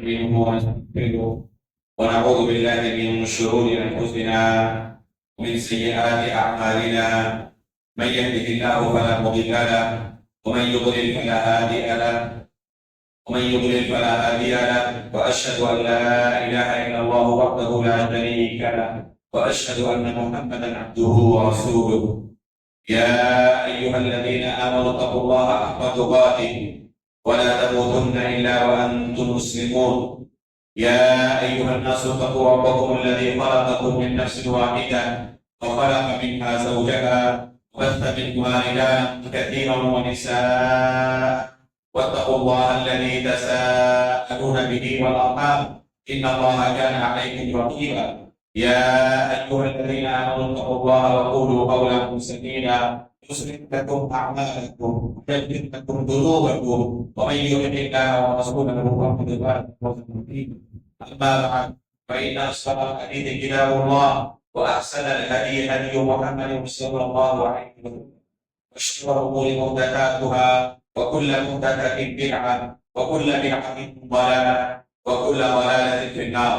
نستعينه ونستغفره ونعوذ بالله من شرور أنفسنا ومن سيئات أعمالنا. من يهده الله فلا مضل له ومن يضلل فلا هادي له وأشهد أن لا إله إلا الله وحده لا شريك له وأشهد أن محمدا عبده ورسوله. يا أيها الذين آمنوا اتقوا الله حق تقاته ولا تموتن إلا وأنتم مسلمون. يا أيها الناس اتقوا ربكم الذي خلقكم من نفس واحدة وخلق منها زوجها وبث منهما رجالا كثيرا ونساء واتقوا الله الذي تساءلون به والأرحام إن الله كان عليكم رقيبا. يا أيها الذين آمنوا اتقوا الله وقولوا قولا سديدا يصلح لكم أعمالكم ويغفر لكم ذنوبكم ومن يطع الله ورسوله فقد فاز فوزا عظيما. أما بعد فإن أصدق الحديث كتاب الله وأحسن الهدي هدي محمد صلى الله عليه وسلم وشر الأمور محدثاتها وكل محدثة بدعة وكل بدعة ضلالة وكل ضلالة في النار.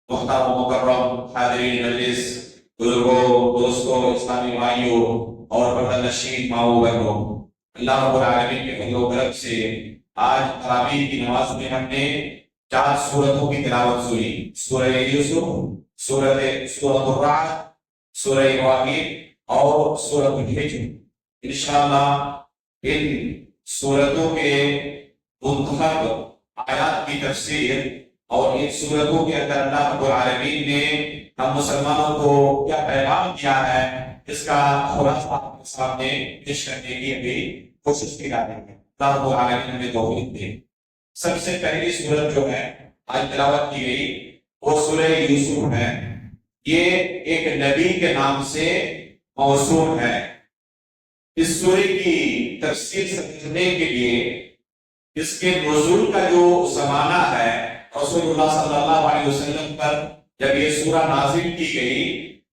محترم مکرم حاضرین مجلس، بزرگوں، دوستوں، اسلامی بھائیوں اور پردہ نشین ماؤں بہنوں، اللہ رب العالمین کے فضل و کرم سے آج تراویح کی نماز میں ہم نے 4 سورتوں کی تلاوت سنی: سورہ یوسف، سورۃ الرعد، سورہ ابراہیم اور سورۃ الحجر۔ انشاءاللہ ان سورتوں کے منتخب آیات کی تفسیر اور ان سورتوں کے اندر اللہ رب العالمین نے ہم مسلمانوں کو کیا پیغام دیا ہے، اس کا خلاصہ آپ کے سامنے پیش کرنے کی ابھی کوشش کی جا رہی ہے۔ اللہ رب العالمین ہمیں توفیق دے۔ سب سے پہلی سورت جو ہے آج تلاوت کی گئی وہ سورہ یوسف ہے۔ یہ ایک نبی کے نام سے موسوم ہے۔ اس سورہ کی تفسیر سمجھنے کے لیے اس کے نزول کا جو زمانہ ہے، رسول اللہ صلی اللہ علیہ وسلم پر جب یہ سورہ نازل کی گئی،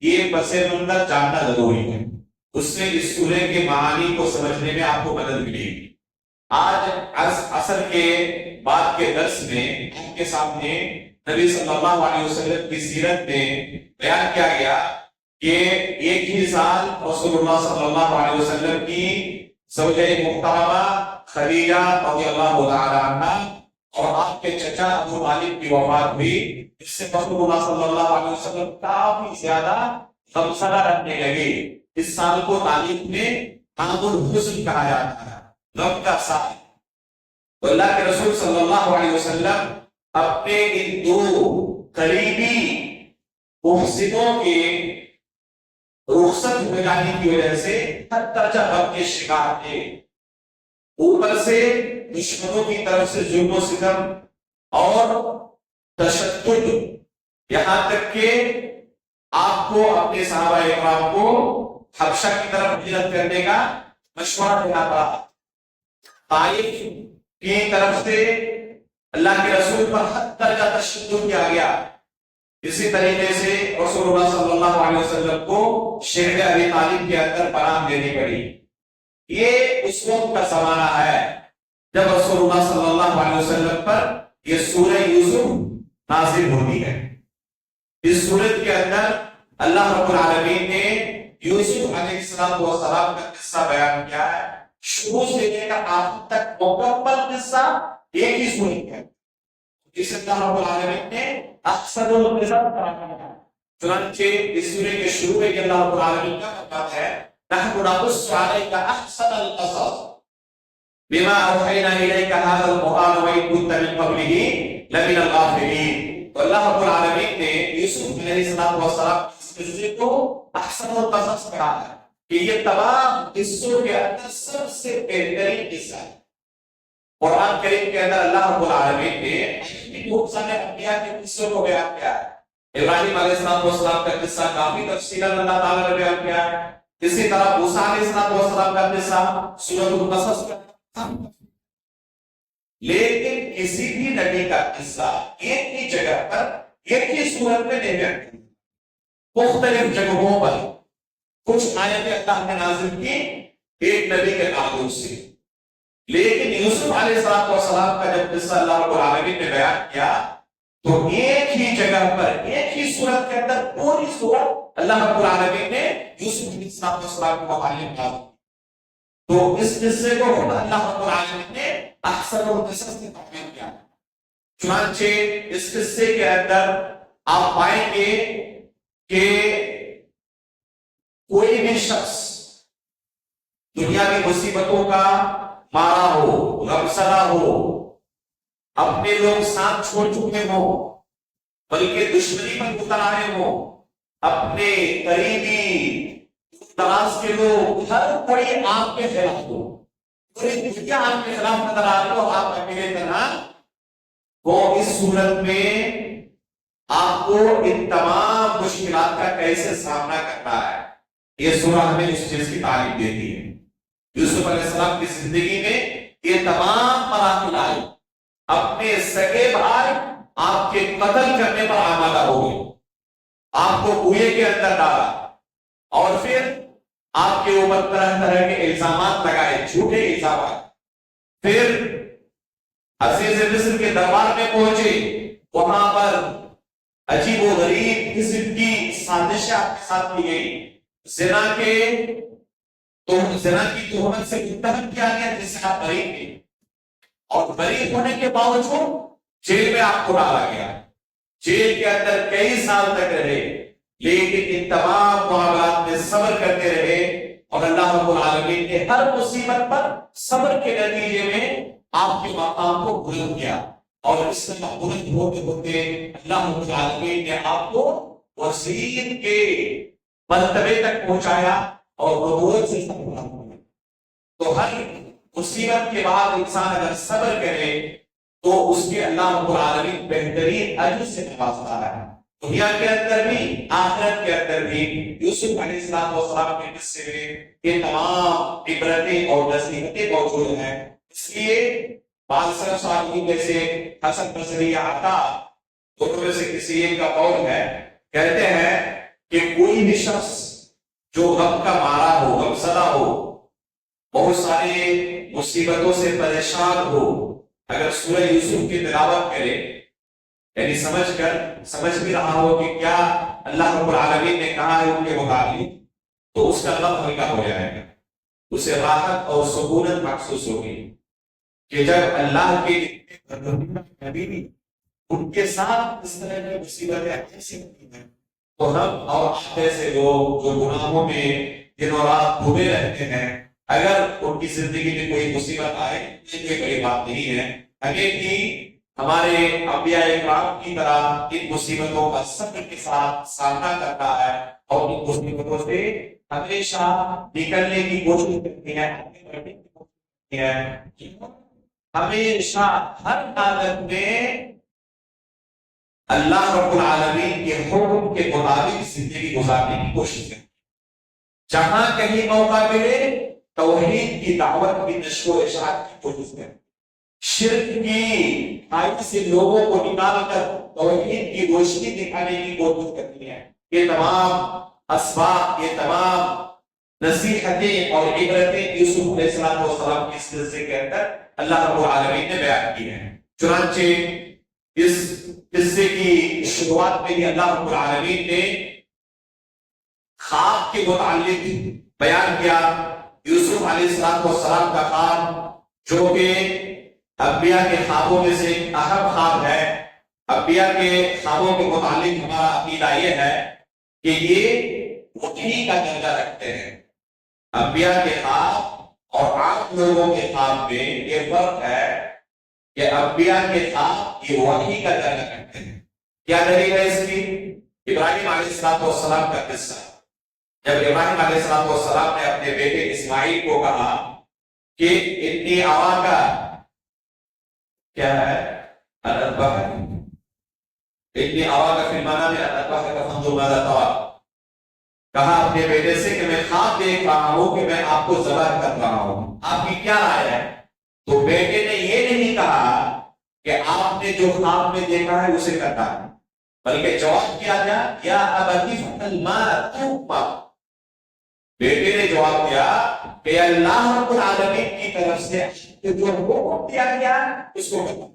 یہ پس منظر جاننا ضروری ہے۔ اس سے اس سورہ کے معانی کو سمجھنے میں آپ کو مدد ملے گی۔ آج عصر کے بعد کے درس میں آپ کے سامنے نبی صلی اللہ علیہ وسلم کی سیرت میں بیان کیا گیا کہ ایک ہی سال رسول اللہ صلی اللہ علیہ وسلم کی زوجہ محترمہ خدیجہ رضی اللہ تعالی عنہا اور آپ کے چچا ابو طالب کی وفات ہوئی۔ اس سے رسول اللہ صلی اللہ علیہ وسلم کافی زیادہ غمزدہ رہنے لگے۔ اس سال کو تاریخ میں عام الحزن کہا جاتا ہے، غم کا سال۔ تو اللہ کے رسول صلی اللہ علیہ وسلم اپنے ان 2 قریبی محسنوں کے رخصت ہو جانے کی وجہ سے ہر درجہ غم کے شکار تھے۔ اوپر سے دشمنوں کی طرف سے ظلم و ستم اور تشدد، یہاں تک کہ آپ کو اپنے صحابہ اکرام کو حبشہ کی طرف ہجرت کرنے کا مشورہ دینا پڑا۔ طائف کی طرف سے اللہ کے رسول پر ہر درجہ تشدد کیا گیا۔ اسی طریقے سے رسول اللہ صلی اللہ علیہ وسلم کو شہر ابی طالب کے اندر پناہ دینی پڑی۔ یہ اس وقت کا زمانہ ہے جب رسول اللہ صلی اللہ علیہ وسلم پر یہ سورہ یوسف نازل ہوتی ہے۔ اس سورت کے اندر اللہ رب العالمین نے یوسف علیہ السلام کا قصہ بیان کیا ہے۔ شروع سے لے کر آخر تک مکمل قصہ ایک ہی سورت ہے، جسے اللہ رب العالمین نے احسن القصص قرار دیا۔ چنانچہ اس سورہ کے شروع میں اللہ رب العالمین کا فرمان ہے: نحن نقص عليك احسن القصص بما اوحينا اليك هذا القران وان كنت من قبله لمن الغافلين۔ تو اللہ رب العالمین نے یوسف علیہ السلام اس قصے کو احسن القصص کہا ہے کہ یہ تمام قصوں کے اندر سب سے بہترین قصہ ہے۔ قرآن کریم کے اندر اللہ رب العالمین نے بہت سارے انبیاء کے قصوں کو بیان کیا ہے۔ ابراہیم علیہ السلام کا قصہ کافی تفصیلاً اللہ تعالیٰ نے بیان کیا ہے۔ اسی طرح موسیٰ علیہ السلام کا قصہ سورۃ القصص کا، لیکن کسی بھی نبی کا قصہ ایک ہی جگہ پر ایک ہی صورت میں نہیں بیان کیا۔ مختلف جگہوں پر کچھ آیتیں اللہ نے نازل کی ایک نبی کے تعلق سے، لیکن یوسف علیہ السلام کا جب قصہ اللہ رب العالمین نے بیان کیا تو ایک ہی جگہ پر ایک ہی سورت کے اندر پوری سورت اللہ رب العالمین نے یوسف علیہ السلام کو متعلق کیا. تو اس قصے کو اللہ رب العالمین نے احسن القصص سے تعبیر کیا. چنانچہ اس قصے کے اندر آپ پائیں گے کہ کوئی بھی شخص دنیا کی مصیبتوں کا مارا ہو، غمزدہ ہو، اپنے لوگ ساتھ چھوڑ چکے ہوں، بلکہ دشمنی پر اتر آئے ہوں، اپنے قریبی دراز کے لوگ، ہر کوئی آپ کے خلاف ہو، پوری دنیا آپ کے خلاف نظر آ رہی ہو، آپ اکیلے طرح وہ اس صورت میں آپ کو ان تمام مشکلات کا کیسے سامنا کرنا ہے، یہ سورہ ہمیں اس چیز کی تعلیم دیتی ہے. یوسف علیہ السلام کی زندگی میں یہ تمام مراحل آئے. اپنے سگے بھائی آپ کے قتل کرنے پر آمادہ ہو گئے، آپ کو کنویں کے اندر ڈالا، اور پھر آپ کے اوپر طرح طرح کے الزامات لگائے، جھوٹے الزامات. پھر عزیز مصر کے دربار میں پہنچے، وہاں پر عجیب و غریب قسم کی سازشیں آپ کے ساتھ کی گئی. زنا کی تہمت سے متہم کیا گیا جس سے آپ بری تھے، اور بری ہونے کے باوجود جیل میں آپ کو ڈالا گیا. جیل کے اندر کئی سال تک رہے، لیکن ان تمام معاملات میں صبر کرتے رہے، اور اللہ رب العالمین نے ہر مصیبت پر صبر کے نتیجے میں آپ کے مقام کو بلند کیا. اور اس طرح بلند ہوتے ہوتے اللہ رب العالمین نے آپ کو وزیر کے مرتبے تک پہنچایا اور نبوت سے سرفراز کیا. تو ہر مصیبت کے بعد انسان اگر صبر کرے تو اس کے اللہ رب العالمین بہترین اجر سے نوازتا ہے. دنیا کے اندر بھی آخرت کے اندر بھی یوسف علیہ السلام کے قصے میں یہ تمام عبرتیں اور نصیحتیں موجود ہیں. اس لیے بعض سلف صالحین میں سے حسن بصری یا عطا دونوں میں سے کسی ایک کا قول ہے، کہتے ہیں کہ کوئی بھی شخص جو غم کا مارا ہو، غمزدہ ہو، بہت سارے مصیبتوں سے پریشان ہو، اگر سورہ یوسف کی تلاوت کرے، یعنی سمجھ بھی رہا ہو کہ کیا اللہ رب العالمین نے کہا ہے ان کے متعلق، تو اس کا غم ہلکا ہو جائے گا، اسے راحت اور سکونت محسوس ہوگی کہ جب اللہ کے نبی ان کے ساتھ اس طرح کی مصیبتیں ایسی ہوتی ہیں، تو ہم اور آپ جیسے لوگ جو گناہوں میں دن اور رات ڈوبے رہتے ہیں، اگر ان کی زندگی میں کوئی مصیبت آئے یہ کوئی بڑی بات نہیں ہے. ہمیں بھی ہمارے انبیاء اکرام کی طرح ان مصیبتوں کا صبر کے ساتھ سامنا کرنا ہے، اور ان مصیبتوں سے ہمیشہ نکلنے کی کوشش کرنی ہے، ہمیشہ ہر حالت میں اللہ رب العالمین کے حکم کے مطابق زندگی گزارنے کی کوشش کریں. جہاں کہیں موقع ملے توحید کی دعوت کی نشر و اشاعت کی کوشش کریں. شرک کی آیت سے لوگوں کو نکال کر توحید کی روشنی دکھانے کی کوشش کرنی ہے. یہ تمام اسباب، یہ تمام نصیحتیں اور عبرتیں یوسف علیہ السلام کے سلسلے کے اندر اللہ رب العالمین نے بیان کی ہیں. چنانچہ اس قصے کی شروعات میں ہی اللہ رب العالمین نے خواب کے متعلق بیان کیا. یوسف علیہ السلام کا خواب جو کہ انبیاء کے خوابوں میں سے ایک اہم خواب ہے. انبیاء کے خوابوں کے متعلق ہمارا عقیدہ یہ ہے کہ یہ وحی کا درجہ رکھتے ہیں. انبیاء کے خواب اور عام لوگوں کے خواب میں یہ فرق ہے کہ انبیاء کے خواب یہ وحی کا درجہ رکھتے ہیں. کیا دلیل ہے اس کی؟ ابراہیم علیہ السلام کا قصہ. جب ابراہیم علیہ السلام نے اپنے بیٹے اسماعیل کو کہا کہ اتنی آوا کا کیا ہے اتنی آوا کا فرمانا میں کہا اپنے بیٹے سے کہ میں خواب دیکھ رہا ہوں کہ میں آپ کو ذبح کر رہا ہوں، آپ کی کیا رائے ہے؟ تو بیٹے نے یہ نہیں کہا کہ آپ نے جو خواب میں دیکھا ہے اسے کرنا ہے، بلکہ جواب کیا گیا یا ابتی فعل ما تؤمر. بیٹے نے جواب دیا کہ اللہ رب العالمین کی طرف سے جو حکم دیا گیا اس کو کرنا.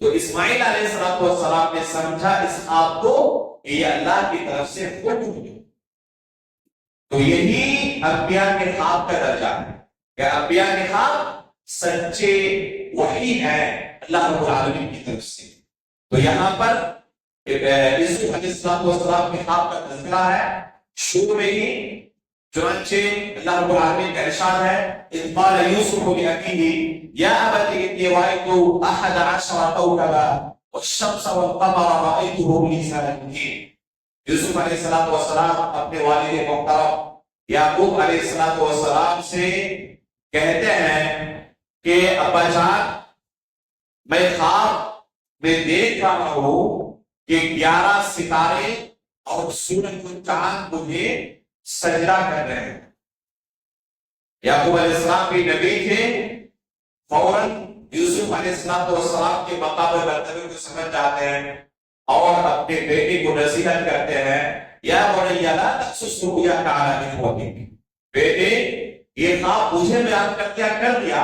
تو اسماعیل علیہ السلام نے سمجھا اس خواب کو کہ یہ اللہ کی طرف سے حکم ہے. تو یہی انبیاء کے خواب کا درجہ ہے کہ انبیاء کے خواب سچے وحی ہے اللہ رب العالمین کی طرف سے. تو یہاں پر یوسف علیہ السلام کے خواب کا تذکرہ ہے شروع میں ہی. چنانچہ اللہ رب العالمین کا ارشاد ہے اذ قال یوسف لأبیہ یا ابت انی رأیت 11 کوکبا والشمس والقمر رأیتهم لي ساجدین. یوسف علیہ السلام اپنے والد محترم یعقوب علیہ السلام سے کہتے ہیں کہ ابا جان میں خواب میں دیکھ رہا ہوں کہ 11 ستارے اور سورج و چاند مجھے سجدہ کر رہے ہیں. یعقوب علیہ السلام بھی نبی تھے، فوراً یوسف علیہ السلام کے مقام مرتبے کو سمجھ جاتے ہیں اور اپنے بیٹے کو نصیحت کرتے ہیں یا بنی لا تقصص رؤیاک علی اخوتک. بیٹے یہ خواب مجھے بیان کر دیا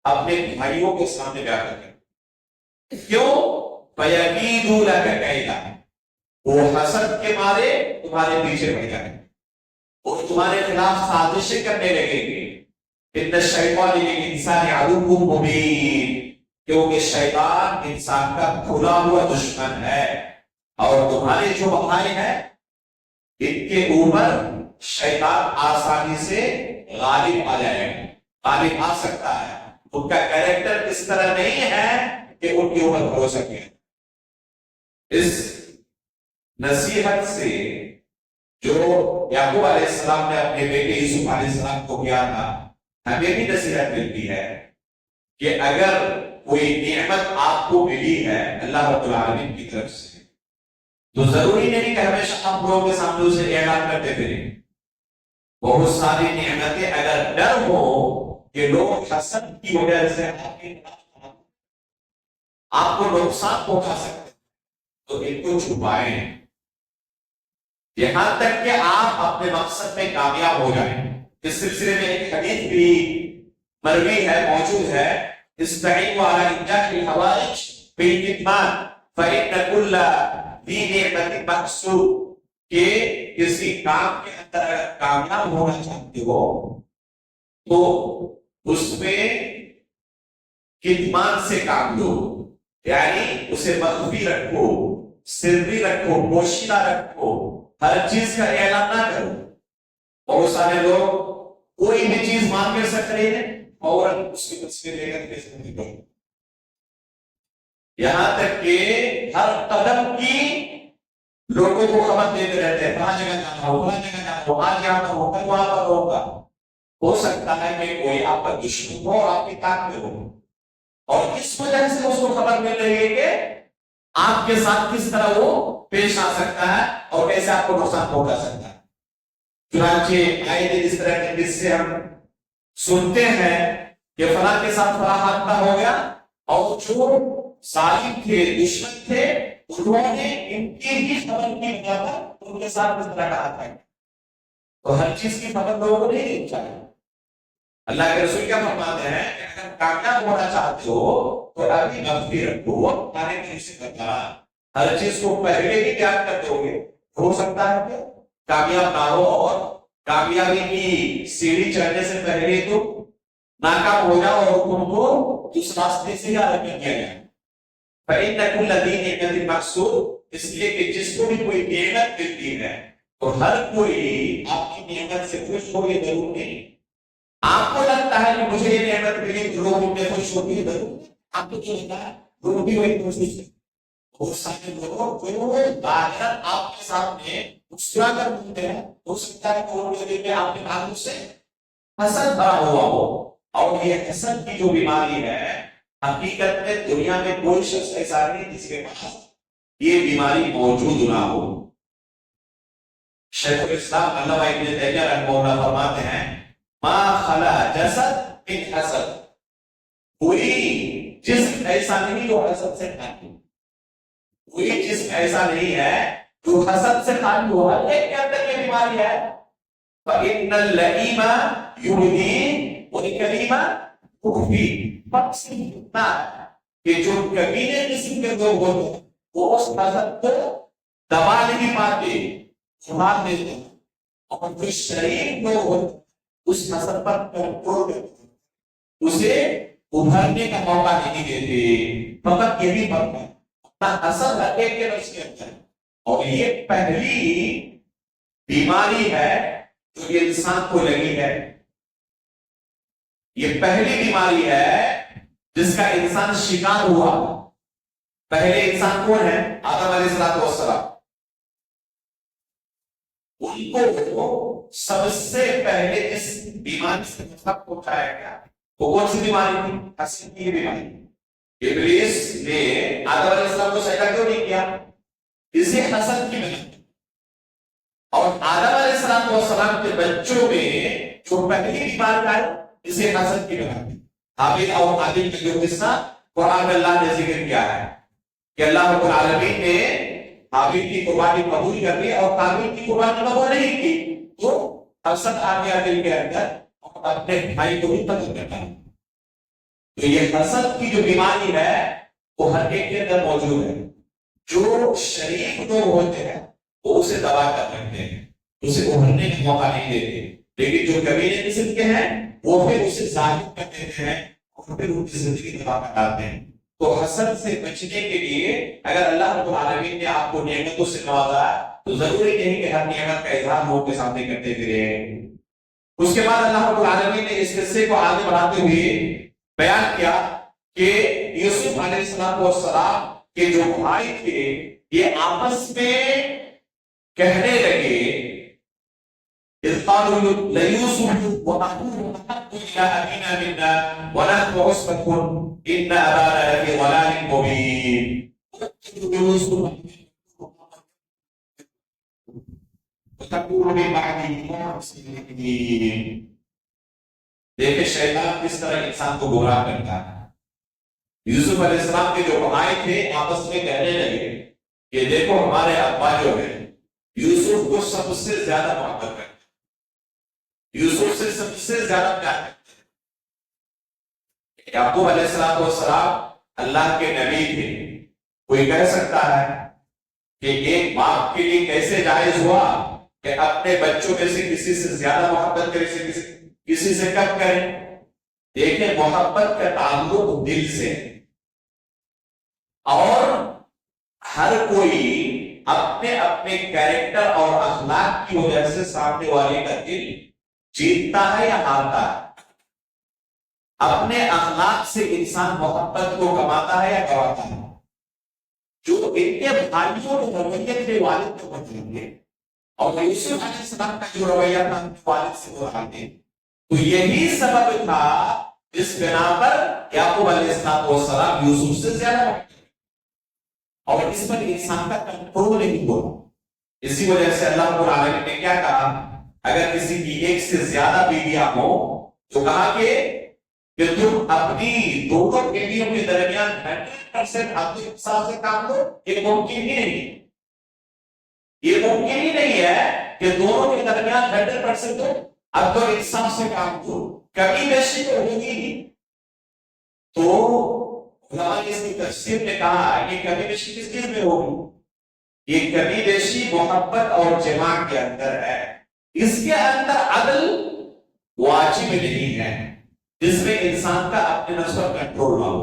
اپنے بھائیوں کے سامنے بیان کر. کیوں؟ فَيَكِيدُوا لَكَ كَيْدًا. وہ حسد کے مارے تمہارے پیچھے پڑ جائیں اور تمہارے خلاف سازشیں کرنے لگیں گے. ان الشیطان للانسان عدو مبین. کیونکہ شیطان انسان کا کھلا ہوا دشمن ہے اور تمہارے جو بھائی ہیں ان کے اوپر شیطان آسانی سے غالب آ جائے گا، غالب آ سکتا ہے. ان کا کیریکٹر اس طرح نہیں ہے کہ ان کے اوپر ہو سکے. اس نصیحت سے جو یعقوب علیہ السلام نے اپنے بیٹے یوسف علیہ السلام کو کیا تھا، ہمیں بھی نصیحت ملتی ہے کہ اگر کوئی نعمت آپ کو ملی ہے اللہ رب العالمین کی طرف سے تو ضروری نہیں کہ ہمیشہ ہم لوگوں کے سامنے اسے اعلان کرتے پھریں. بہت ساری نعمتیں اگر ڈر ہو کہ لوگ حسد کی وجہ سے آپ کو نقصان پہنچا سکتے تو ان کو چھپائیں یہاں تک کہ آپ اپنے مقصد میں کامیاب ہو جائیں. اس سلسلے میں ایک حدیث بھی مروی ہے، موجود ہے، استعینوا علی انجاح الحوائج بالکتمان فإن کل ذی نعمت محسود. کہ کسی کام کے اندر اگر کامیاب ہونا چاہتے ہو تو اس میں کتمان سے کام لو، یعنی اسے مخفی رکھو، سری رکھو، پوشیدہ رکھو، ہر چیز کا اعلان نہ کرو. بہت سارے لوگ کوئی بھی چیز مانگ کر سکتے ہیں اور اس کی تصویر لے کر کے زندگی کرو. یہاں تک کہ ہر قدم کی لوگوں کو خبر دیتے رہتے ہیں فلاں جگہ جانا ہو، فلاں جگہ جانا ہو، آج یہاں پر ہو، کل وہاں پر ہوگا. ہو سکتا ہے کہ کوئی آپ کا دشمن ہو اور آپ کی طاقت میں ہو اور اس وجہ سے اس کو خبر مل رہی ہے کہ آپ کے ساتھ کس طرح وہ پیش آ سکتا ہے اور کیسے آپ کو نقصان پہنچا سکتا ہے. چنانچہ آئے دن اس طرح کے قصے ہم سنتے ہیں کہ فلاں کے ساتھ فلاں حادثہ ہو گیا اور جو ظالم تھے، دشمن تھے، انہوں نے ان کی ہی خبر کی بنا پر ان کے ساتھ اس طرح کہا تھا. تو ہر چیز کی خبر لوگوں کو نہیں دینی چاہیے. اللہ کے رسول کیا فرماتے ہیں کہ اگر کامیاب ہونا چاہتے ہو تو ابھی مخفی رکھو، کھانے میں سے کرنا. ہر چیز کو پہلے ہی بیان کر دو گے ہو سکتا ہے کہ کامیاب نہ ہو اور کامیابی کی سیڑھی چڑھنے سے پہلے تو ناکام ہو جاؤ اور تم کو جس راستے سے الگ کر دیا گیا. فإن كل ذي نعمة محسود. اس لیے کہ جس کو بھی کوئی نعمت ملتی ہے تو ہر کوئی آپ کی نعمت سے خوش ہو یہ ضرور نہیں. آپ کو لگتا ہے کہ مجھے یہ نعمت ملی تو لوگ ان میں خوش ہوتی ہے، ضرور آپ کو جو لگتا ہے وہ بھی وہی کوشش ہے. بہت سارے لوگ جو ظاہراً آپ کے سامنے مسکرا کر بولتے ہیں، ہو سکتا ہے کہ ان کے دل میں آپ کے تعلق سے حسد بھرا ہوا ہو. اور یہ حسد کی جو بیماری ہے حقیقت میں دنیا میں کوئی شخص ایسا نہیں جس کے پاس یہ بیماری موجود نہ ہو. شیخ الاسلام علامہ ابن تیمیہ رحمہ اللہ فرماتے ہیں ما خلا جسد من حسد. کوئی جسم ایسا نہیں جو حسد سے خالی، کوئی جسم ایسا نہیں ہے جو حسد سے خالی ہو. ہر ایک کے اندر یہ بیماری ہے. فَإِنَّ اللَّئِيمَ يُبْدِي وَالْكَرِيمَ يُخْفِي۔ فرق صرف اتنا ہے کہ جو کمینے قسم کے لوگ ہوتے ہیں وہ اس حسد کو دبا نہیں پاتے، چھپا دیتے ہیں، اور جو شریف لوگ ہوتے ہیں اس حسد پر کنٹرول کرتے ہیں، اسے ابھرنے کا موقع نہیں دیتے۔ فقط یہ بھی فرق ہے، حسد ہر ایک کے نفس کے اندر ہے، اور یہ پہلی بیماری ہے جو یہ انسان کو لگی ہے۔ یہ پہلی بیماری ہے جس کا انسان شکار ہوا۔ پہلے انسان کون ہے؟ آدم علیہ السلام۔ ان کو سب سے پہلے اس بیماری سے مطلب پہنچایا گیا۔ وہ کون سی بیماری تھی؟ حسد کی بیماری۔ ابلیس نے آدم علیہ السلام کو سجدہ کیوں نہیں کیا؟ اسے حسد کی بنا۔ اور آدم علیہ السلام کے بچوں میں جو پہلی بیماری آئی اسے حسد کی بنا۔ حابیل اور قابیل کا جو قصہ قرآن میں اللہ نے ذکر کیا ہے کہ اللہ رب العالمین نے حابیل کی قربانی قبول کر لی اور قابیل کی قربانی قبول نہیں کی، تو حسد آ گیا دل کے اندر اور اپنے بھائی کو بھی قتل کرتا ہے۔ تو یہ حسد کی جو بیماری ہے وہ ہر ایک کے اندر موجود ہے۔ جو شریف لوگ ہوتے ہیں وہ اسے دبا کر رکھتے ہیں، اسے ابھرنے کا موقع نہیں دیتے، لیکن جو کمینے قسم کے ہیں وہ پھر اسے ظاہر کر دیتے ہیں اور پھر ان کی زندگی تباہ کر ڈالتے ہیں۔ تو حسد سے بچنے کے لیے اگر اللہ رب العالمین نے آپ کو نعمتوں سے نوازا تو ضروری نہیں کہ ہر نعمت کا اظہار لوگوں کے سامنے کرتے پھرے۔ اس کے بعد اللہ رب العالمین نے اس قصے کو آگے بڑھاتے ہوئے بیان کیا کہ یوسف علیہ السلام کے جو بھائی تھے یہ آپس میں کہنے لگے إِذْ قَالُوا لَيُوسُفُ وَأَخُوهُ أَحَبُّ إِلَىٰ أَبِينَا مِنَّا وَنَحْنُ عُصْبَةٌ إِنَّ أَبَانَا لَفِي ضَلَالٍ مُّبِينٍ۔ دیکھیں شیطان کس طرح انسان کو گمراہ کرتا ہے۔ یوسف علیہ السلام کے جو بھائی تھے آپس میں کہنے لگے کہ دیکھو ہمارے ابا جو ہے یوسف کو سب سے زیادہ محبت کرتے ہیں، یوسف سے سب سے زیادہ پیار کرتے ہیں۔ یعقوب علیہ السلام اللہ کے نبی تھے۔ کوئی کہہ سکتا ہے کہ ایک باپ کے لیے کیسے جائز ہوا کہ اپنے بچوں میں سے کسی سے زیادہ محبت کرے، کسی سے کم کرے؟ دیکھیں محبت کا تعلق دل سے، اور ہر کوئی اپنے اپنے کیریکٹر اور اخلاق کی وجہ سے سامنے والے کا دل جیتتا ہے یا ہارتا ہے۔ اپنے اخلاق سے انسان محبت کو کماتا ہے یا گواتا ہے۔ جو ان کے بھائیوں کے رویے تھے والد کو بدلیں گے، اور یوسف علیہ السلام کا جو رویہ تھا والد سے دہراتے، تو یہی سبب تھا جس بنا پر یعقوب علیہ السلام یوسف سے زیادہ محبت، اور اس پر انسان کا کنٹرول نہیں ہوا۔ اسی وجہ سے اللہ رب العالمین نے کیا کہا؟ اگر کسی کی ایک سے زیادہ بیویاں ہوں تو کہا کہ تم اپنی دونوں بیویوں کے درمیان 100% اپنے حساب سے کام لو۔ یہ ممکن ہی نہیں، یہ ممکن ہی نہیں ہے کہ دونوں کے درمیان 100% ہو۔ اب تو انصاف سے کام کرو، کمی بیشی تو ہوگی ہی۔ تو علماء نے اس کی تفسیر میں کہا یہ کمی بیشی کس چیز میں ہوگی؟ یہ کمی بیشی محبت اور جماع کے اندر ہے۔ اس کے اندر عدل واجب نہیں ہے، جس میں انسان کا اپنے نفس پر کنٹرول نہ ہو۔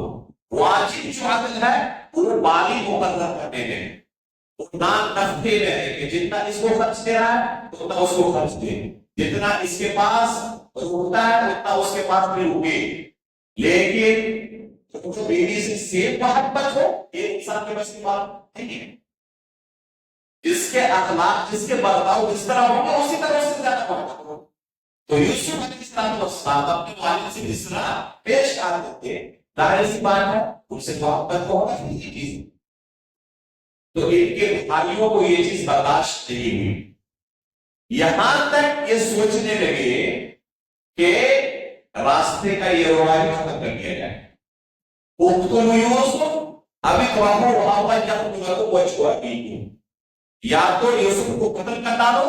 واجب جو عدل ہے وہ بالغ مقرر کرنے میں، اتنا نفع رہے کہ جتنا اس کو خرچ دے رہا ہے اتنا اس کو خرچ دے، جتنا اس کے پاس رکتا ہے اتنا اس کے پاس بھی رکے۔ لیکن جو بیوی سے سیم محبت ہو یہ انسان کے بس کی بات نہیں ہے۔ جس کے اخلاق، جس کے برتاؤ جس طرح ہوگا اسی طرح اس سے زیادہ محبت ہو۔ تو یوسف علیہ السلام اپنے والد سے جس طرح پیش آتے تھے، ظاہر سی بات ہے ان سے محبت کو ہونا نہیں چیز۔ تو ان کے بھائیوں کو یہ چیز برداشت نہیں ہوئی، یہاں تک یہ سوچنے لگے کہ راستے کا یہ روایت ختم کر دیا جائے۔ اقتلوا یوسف اب اطرحوه ارضا یخرج لكم وجه ابیکم، یا تو یوسف کو قتل کر ڈالو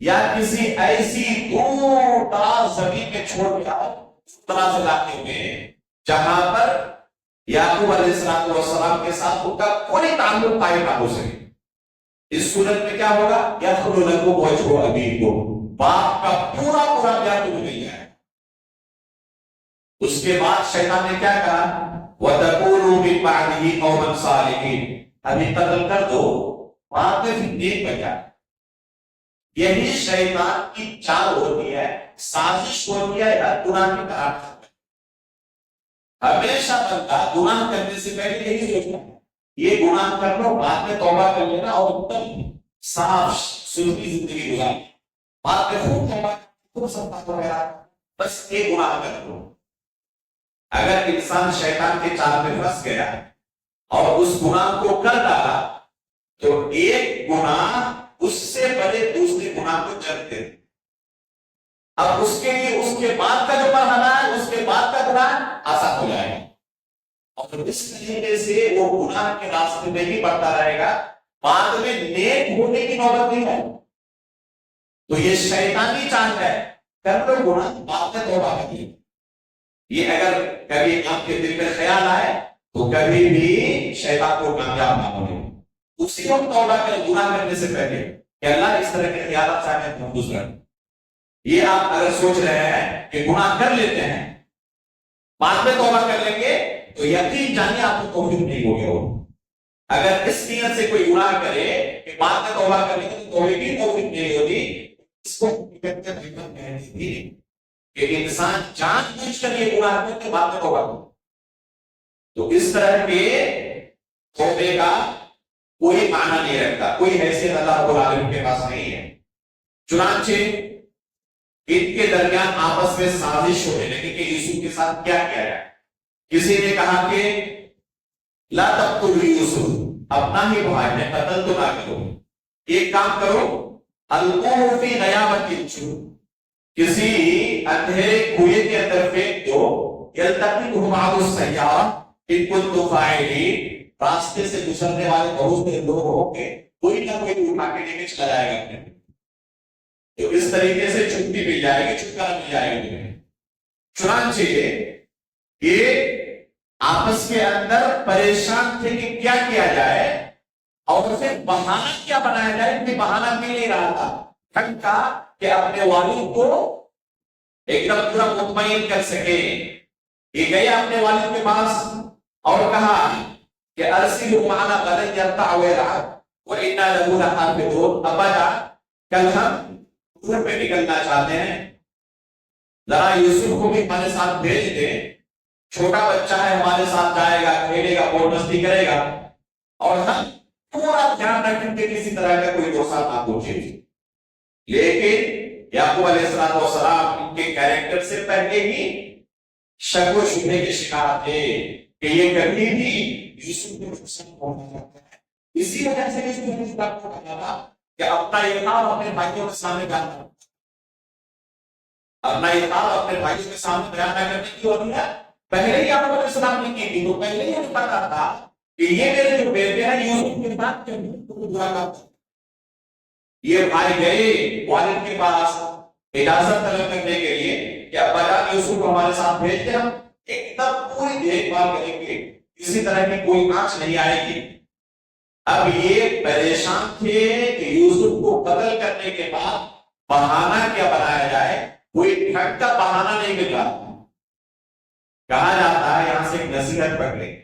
یا کسی ایسی دور دراز زمین میں چھوڑ دیا طرح سے لاتے ہوئے جہاں پر یعقوب علیہ السلام کے ساتھ ان کا کوئی تعلق قائم نہ ہو سکے. اس صورت میں کیا ہوگا؟ یخلو لکم وجہ ابیکم، باپ کا پورا پورا پیار تمہیں مل جائے. اس کے بعد شیطان نے کیا کہا؟ وَتَكُونُوا مِن بَعْدِهِ قَوْمًا صَالِحِينَ، ابھی قتل کر دو بعد میں پھر نیک بن جائے. یہی شیطان کی چال ہوتی ہے، سازش ہوتی ہے گناہ کی طرف. ہمیشہ بندہ گناہ کرنے سے پہلے یہی سوچتا ہے یہ گناہ کر لو بعد میں توبہ کر لینا اور تب صاف ستھری زندگی گزار، بعد میں خوب توبہ بس یہ گناہ کر لو. اگر انسان شیطان کے چال میں پھنس گیا اور اس گناہ کو کر ڈالا تو ایک گناہ اس سے بڑے دوسرے گناہ کو جنم دے. اب اس کے لیے اس کے بعد کا جو مرحلہ ہے اس کے بعد کا گناہ آسان ہو جائے گا اور اس طریقے سے وہ گناہ کے راستے میں ہی بڑھتا رہے گا، بعد میں نیک ہونے کی نوبت نہیں ہے. تو یہ شیطانی چال ہے، کر لو گناہ بعد میں توبہ کر لیں. یہ اگر کبھی آپ کے دل میں خیال آئے تو کبھی بھی شیطان کو کامیاب نہ ہونے اسی وقت توبہ کریں گناہ کرنے سے پہلے کہ اللہ اس طرح کے خیالات سے ہمیں محفوظ رکھیں. یہ آپ اگر سوچ رہے ہیں کہ گناہ کر لیتے ہیں بعد میں توبہ کر لیں گے تو یقین جانیے آپ کو توفیق نہیں ہوگی. اگر اس نیت سے کوئی گناہ کرے کہ بعد میں توبہ کر لیں گے تو توفیق نہیں ہوگی. اس کو کہتی تھی کہ انسان جان بوجھ کر یہ گناہ کرتے بعد میں توبہ کرے. تو اس طرح کے توبے کا کوئی معنی نہیں رکھتا، کوئی حیثیت اللہ رب العالمین کے پاس نہیں ہے. چنانچہ ان کے درمیان آپس میں سازش ہونے لگی کہ یوسف کے ساتھ کیا کیا جائے. کسی نے کہا کہ لا تقتلوا یوسف، اپنا ہی بھائی ہے قتل تو نہ کرو، ایک کام کرو القوہ فی غیابت الجب، کسی اندھیرے کنویں کے اندر پھینک دو، یلتقطہ بعض السیارہ ان کنتم فاعلین، راستے سے گزرنے والے بہت سے لوگ ہوں گے کوئی نہ کوئی اٹھا کے لے کے چلا جائے گا. تو اس طریقے سے چھٹی مل جائے گی، چھٹکارا مل جائے گا تمہیں. چنانچہ یہ آپس کے اندر پریشان تھے کہ کیا کیا جائے اور پھر بہانہ کیا بنایا جائے. کہ بہانہ مل نہیں رہا تھا ٹھنگ کا کہ اپنے والد کو ایک دم پورا مطمئن کر سکے. یہ گئے اپنے والد کے پاس اور کہا کہ ارسلہ معنا غدا یرتع ویلعب وانا له لحافظون، ابا جان کل ہم ٹور پہ نکلنا چاہتے ہیں، ذرا یوسف کو بھی ہمارے ساتھ بھیج دیں، چھوٹا بچہ ہے ہمارے ساتھ جائے گا، کھیلے گا، موج مستی کرے گا اور ہم پورا دھیان رکھیں کہ کسی طرح کا کوئی نقصان نہ پہنچے. لیکن یعقوب علیہ السلام ان کے کیریکٹر سے پہلے ہی شک و شبہے کے شکار تھے کہ یہ کبھی بھی یوسف کو نقصان پہنچا سکتا ہے. اسی وجہ سے یوسف علیہ السلام کو کہا تھا کہ اپنا اقرار اپنے بھائیوں کے سامنے بیان کرنا، اپنا اقرار اپنے بھائیوں کے سامنے بیان نہ کرنے کی وجہ پہلے ہی یعقوب علیہ السلام نے کی تھی. تو پہلے ہی ہمیں پتا تھا کہ یہ میرے جو بیٹے ہیں یوسف کے ساتھ برا کام. یہ بھائی گئے والد کے پاس اجازت طلب کرنے کے لیے کہ ابا جان یوسف کو ہمارے ساتھ بھیج دیں، ہم ایک دم پوری دیکھ بھال کریں گے، کسی طرح کی کوئی آنچ نہیں آئے گی. اب یہ پریشان تھے کہ یوسف کو قتل کرنے کے بعد بہانہ کیا بنایا جائے. کوئی ٹھگ کا بہانہ نہیں مل رہا. کہا جاتا ہے یہاں سے ایک نصیحت پکڑے،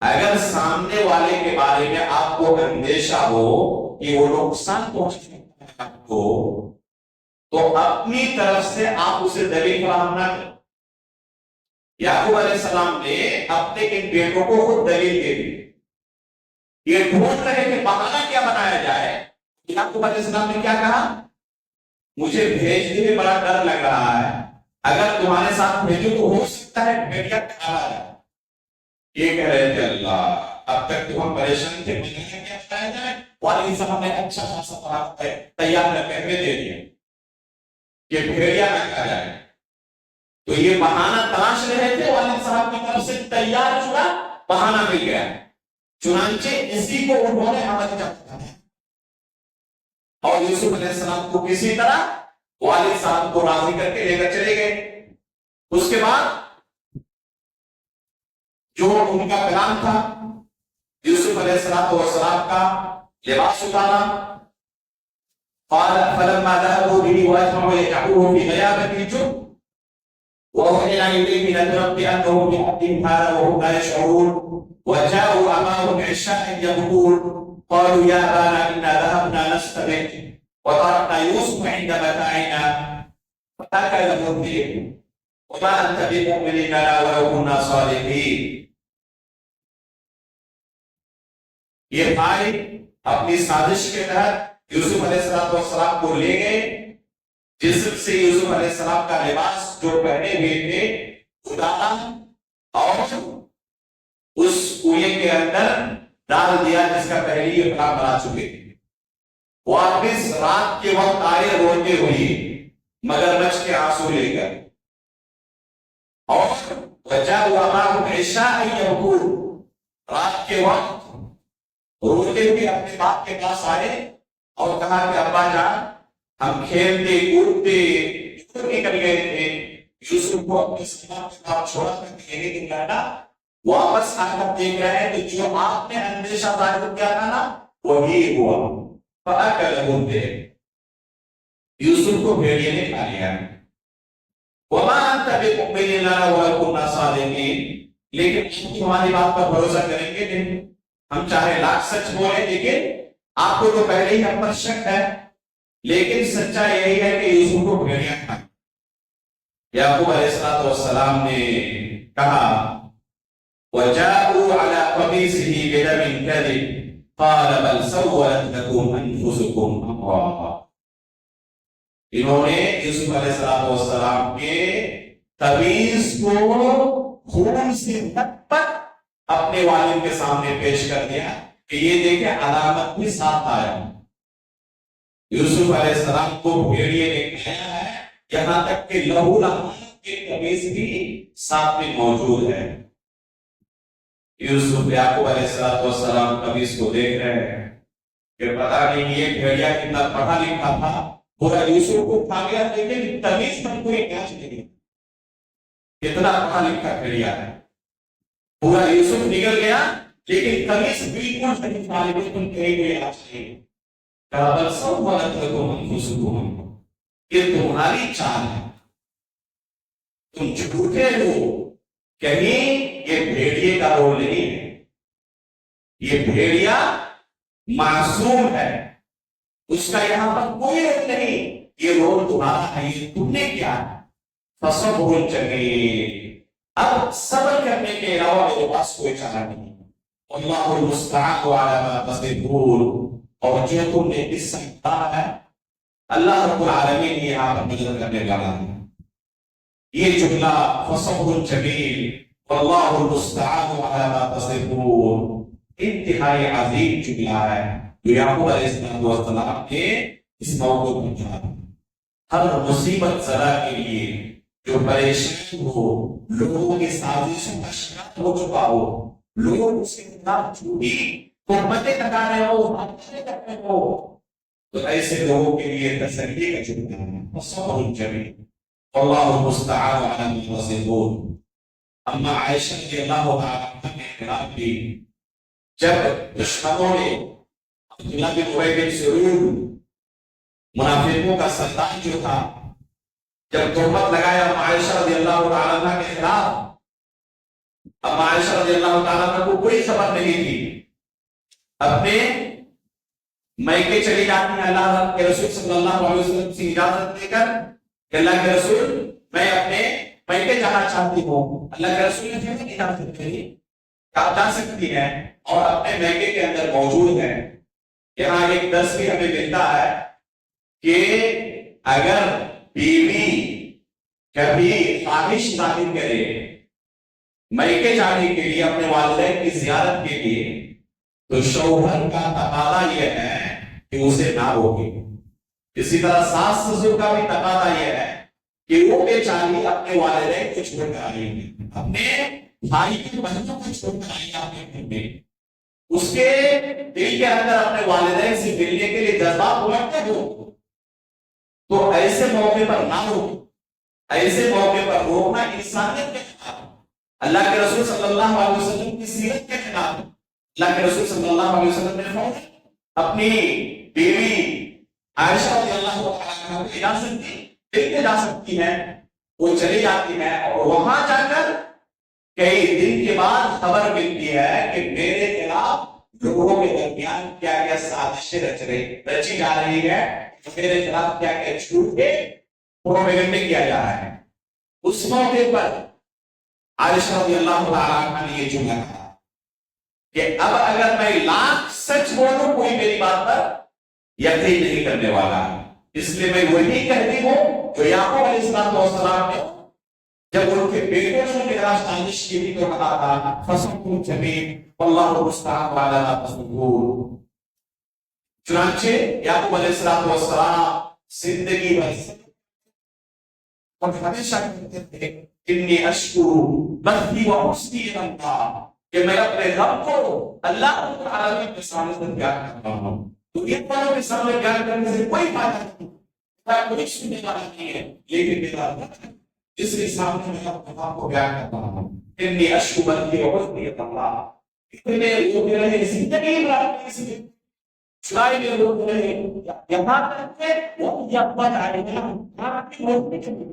اگر سامنے والے کے بارے میں آپ کو اندیشہ ہو کہ وہ نقصان پہنچے آپ کو تو اپنی طرف سے آپ اسے دلیل فراہم نہ کریں. یعقوب علیہ السلام نے اپنے ان بیٹوں کو خود دلیل دے دی. یہ ڈھونڈ رہے کہ بہانہ کیا بنایا جائے. یعقوب علیہ السلام نے کیا کہا؟ مجھے بھیجنے میں بڑا ڈر لگ رہا ہے، اگر تمہارے ساتھ بھیجو تو ہو سکتا ہے بھیڑیا کھا جائے. یہ کہہ رہے تھے اللہ اب تک تو ہم پریشان تھے، کیا بتایا جائے. والد صاحب نے اچھا خاصا تیار کر کے ہمیں دے دیا کہ بھیڑیا نہ کھا جائے. تو یہ بہانہ تلاش رہے تھے، والد صاحب کی طرف سے تیار شدہ بہانہ مل گیا. چنانچہ اسی کو انہوں نے عمل کیا. اور یوسف علیہ السلام کو کسی طرح والد صاحب کو راضی کر کے لے کر چلے گئے۔ اس کے بعد جو ان کا پلان تھا یوسف علیہ السلام کا لباس اتارا، قال فلما ذهبوا به واجمعوا يجعلوه في غيابة الجب وأوحينا إليه لننبئنهم بأمرهم هذا وهم لا يشعرون وجاءوا أباهم عشاء يبكون قالوا يا أبانا إنا ذهبنا نستبق وتركنا يوسف عند متاعنا فأكله الذئب وما أنت بمؤمن لنا ولو كنا صادقين۔ یہ بھائی اپنی سازش کے تحت یوسف علیہ السلام کو لے گئے، جسم سے یوسف علیہ السلام کا لباس جو پہنے ہوئے تھے اتارا اور اس کنویں کے اندر ڈال دیا جس کا پہلے ہی پلان بنا چکے تھے۔ واپس رات کے وقت آئے روتے ہوئے مگرمچھ کے آنسو لے کر، اور وجاءوا أباهم عشاء يبكون، رات کے وقت روتے ہوئے اپنے باپ کے پاس آئے اور کہا کہ ابا جان ہم کھیلتے کودتے نکل گئے تھے، یوسف کو اپنے سلام کے ساتھ چھوڑا تھا کہ یہ دن لانا، واپس آ کر دیکھ رہے ہیں تو جو آپ نے اندیشہ ظاہر کیا تھا نا وہی ہوا۔ فأكله الذئب، یوسف کو بھیڑیے نے کھا لیا۔ وما أنت بمؤمن لنا ولو كنا صادقين، لیکن ہم تمہاری بات پر بھروسہ کریں گے نہیں، ہم چاہے لاکھ سچ بولیں لیکن آپ کو تو پہلے ہی ہم پر شک ہے، لیکن سچا یہی ہے کہ یوسف کو بھیڑیاں کھائیں۔ یعقوب علیہ السلام نے کہا وَجَاءُوا عَلَىٰ قَمِيصِهِ بِدَمٍ كَذِبٍ قَالَ بَلْ سَوَّلَتْ لَكُمْ أَنفُسُكُمْ أَمْرًا، انہوں نے یوسف علیہ السلام کے قمیص کو خون سے لت پت اپنے والد کے سامنے پیش کر دیا کہ یہ دیکھیں علامت بھی ساتھ آیا۔ یوسف علیہ السلام کو بھیڑیے نے کھایا ہے، یہاں تک کہ لہو لہان کے قمیص بھی ساتھ میں موجود ہے۔ یوسف یعقوب علیہ السلام قمیص کو دیکھ رہے ہیں کہ پتہ نہیں یہ بھیڑیا کتنا پڑھا لکھا تھا، پورا یوسف کو کھا گیا، لیکن قمیص پر کوئی کاج نہیں، کتنا پڑھا لکھا بھیڑیا ہے۔ پورا یوسف نکل گیا لیکن قمیص بالکل صحیح تھا، بالکل کہیں کوئی علاج نہیں۔ کہا بل سولت لکم انفسکم، یہ تمہاری چال ہے، تم جھوٹے ہو، کہیں یہ بھیڑیے کا رول نہیں ہے، یہ بھیڑیا معصوم ہے، اس کا یہاں پر کوئی رول نہیں، یہ رول تمہارا ہے، یہ تم نے کیا ہے۔ فصبر جمیل، اب صبر کرنے کے علاوہ میرے پاس کوئی چارہ نہیں، اللہ المستعان علی ما تصفون، اور جو تم نے اس سے کہا ہے اللہ رب العالمین یہاں پر مدد کرنے والا ہے۔ یہ جملہ فصبر جمیل واللہ المستعان علی ما تصفون انتہائی عظیم جملہ ہے جو یعقوب علیہ السلام نے اس موضوع پر کہا۔ ہر مصیبت زدہ کے لیے جو پریشان ہو، لوگوں کی سازشوں کا شکار ہو چکا ہو، لوگ اس کے خلاف جھوٹی تہمتیں لگا رہے ہو، باتیں کر رہے ہو، تو ایسے لوگوں کے لیے تسلی کا جملہ ہے صبر جمیل واللہ المستعان علی ما تصفون۔ اما عائشہ رضی اللہ تعالیٰ عنہا کے خلاف بھی جب دشمنوں نے عبداللہ بن ابی بن سلول منافقوں کا سردار جو تھا جب تہمت لگایا عائشہ رضی اللہ تعالیٰ عنہ کے خلاف، اب عائشہ رضی اللہ تعالیٰ عنہ کو کوئی خبر نہیں تھی، اپنے میکے چلی جاتی ہیں اللہ کے رسول صلی اللہ علیہ وسلم سے اجازت لے کر کہ اللہ کے رسول میں اپنے میکے جانا چاہتی ہوں۔ اللہ کے رسول نے پھر اجازت دی، آپ جا سکتی ہیں، اور اپنے میکے کے اندر موجود ہیں۔ یہاں ایک درس بھی ہمیں ملتا ہے کہ اگر بیوی کبھی خواہش ظاہر کرے میکے جانے کے لیے، اپنے والدین کی زیارت کے لیے، تو شوہر کا تقاضا یہ ہے کہ اسے نہ روکے۔ اسی طرح ساس سسر کا بھی تقاضا یہ ہے کہ وہ بے چاری اپنے والدین کو چھوڑ کر آئیں گے، اپنے بھائی کی بہنوں کو چھوڑ کر آئیں گے اپنے گھر میں، اس کے دل کے اندر اپنے والدین سے ملنے کے لیے جذبات ہوتے ہو تو ایسے موقع پر نہ روکو. ایسے موقع پر روکنا انسانیت کے خلاف ہے. اللہ کے رسول صلی اللہ علیہ وسلم کی سیرت کے خلاف ہے. اللہ کے رسول صلی اللہ علیہ وسلم نے اپنی بیوی عائشہ رضی اللہ عنہا کو اجازت دی, دیکھنے جا سکتی ہے. وہ چلی جاتی ہے اور وہاں جا کر کئی دن کے بعد خبر ملتی ہے کہ میرے خلاف لوگوں کے درمیان کیا کیا سازشیں رچی جا رہی ہے, میرے خلاف کیا کیا جھوٹ کے پروپیگنڈا کیا جا رہا ہے. اس موقع پر عائشہ رضی اللہ تعالیٰ عنہا نے یہ جملہ کہا کہ اب اگر میں لاکھ سچ بولوں کوئی میری بات پر یقین نہیں کرنے والا ہے, اس لیے میں وہی کہتی ہوں جو یعقوب علیہ السلام نے جب ان کے بیٹے نے ان کے خلاف سازش کی تھی تو کہا تھا فَصَبْرٌ جَمِيلٌ وَاللَّهُ الْمُسْتَعَانُ عَلَىٰ مَا تَصِفُونَ. چنانچہ یعقوب علیہ السلام زندگی بھر اور ہمیشہ کہتے تھے انی اشکر بثی و حسنی الی اللہ, کہ میں اپنے رب کو اللہ رب العالمین کے سامنے بیان کرتا ہوں. تو یہ باتوں کے سامنے بیان کرنے سے کوئی فائدہ نہیں, کوئی سننے والا نہیں ہے, لیکن میرا رب جس کے سامنے میں اپنے آپ کو بیان کرتا ہوں انی اشکر بثی و حسنی الی اللہ. اتنے لوگ رہے زندگی بھر چرائی میں لوگ رہے یہاں تک کہ وہ یقین آئے گا آپ کی موت نہیں چلی.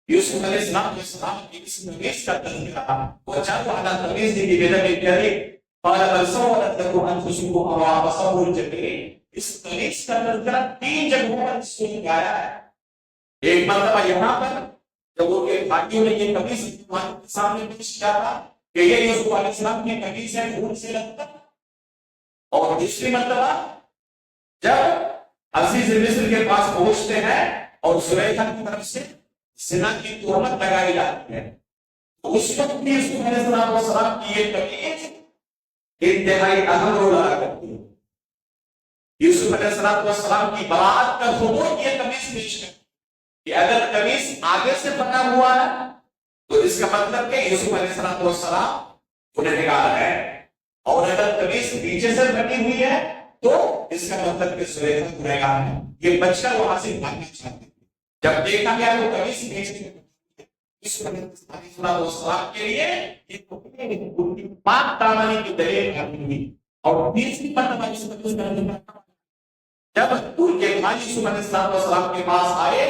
یوسف علیہ السلام کی اس تمیز کا تذکرہ وجعل على تمیز کی بدم پیاری قال بل سولت لكم انفسكم امر صبر جمیل. اس تمیز کا تذکرہ 3 جگہوں پر سن گایا ہے. ایک مرتبہ یہاں پر جب ان کے بھائیوں نے یہ تمیز کے سامنے پیش کیا تھا کہ یہ یوسف علیہ السلام کی تمیز ہے دور سے لگتا. اور دوسری مرتبہ جب عزیز مصر کے پاس پہنچتے ہیں اور زلیخا کی طرف سے زنا کی تہمت لگائی جاتی ہے تو اس وقت بھی یوسف علیہ السلام کی یہ تمیز انتہائی اہم رول ادا کرتی ہے. یوسف علیہ السلام کی براءت کا ثبوت یہ تمیز پیش کرتی ہے کہ اگر تمیز آگے سے پکا ہوا ہے تو اس کا مطلب کہ یوسف علیہ السلام گنہگار ہے, اور اگر تمیز پیچھے سے بنی ہوئی ہے تو اس کا مطلب کہ زلیخا گنہگار ہے. یہ بچ کر وہاں سے بھاگنا چاہتے ہیں. جب دیکھا گیا تو تمیز پیچھے یوسف علیہ السلام کے لیے یہ پاک دامنی کی دلیل قائم ہوئی. اور تیسری مرتبہ اس تمیز کا جب ان کے بھائی یوسف علیہ السلام کے پاس آئے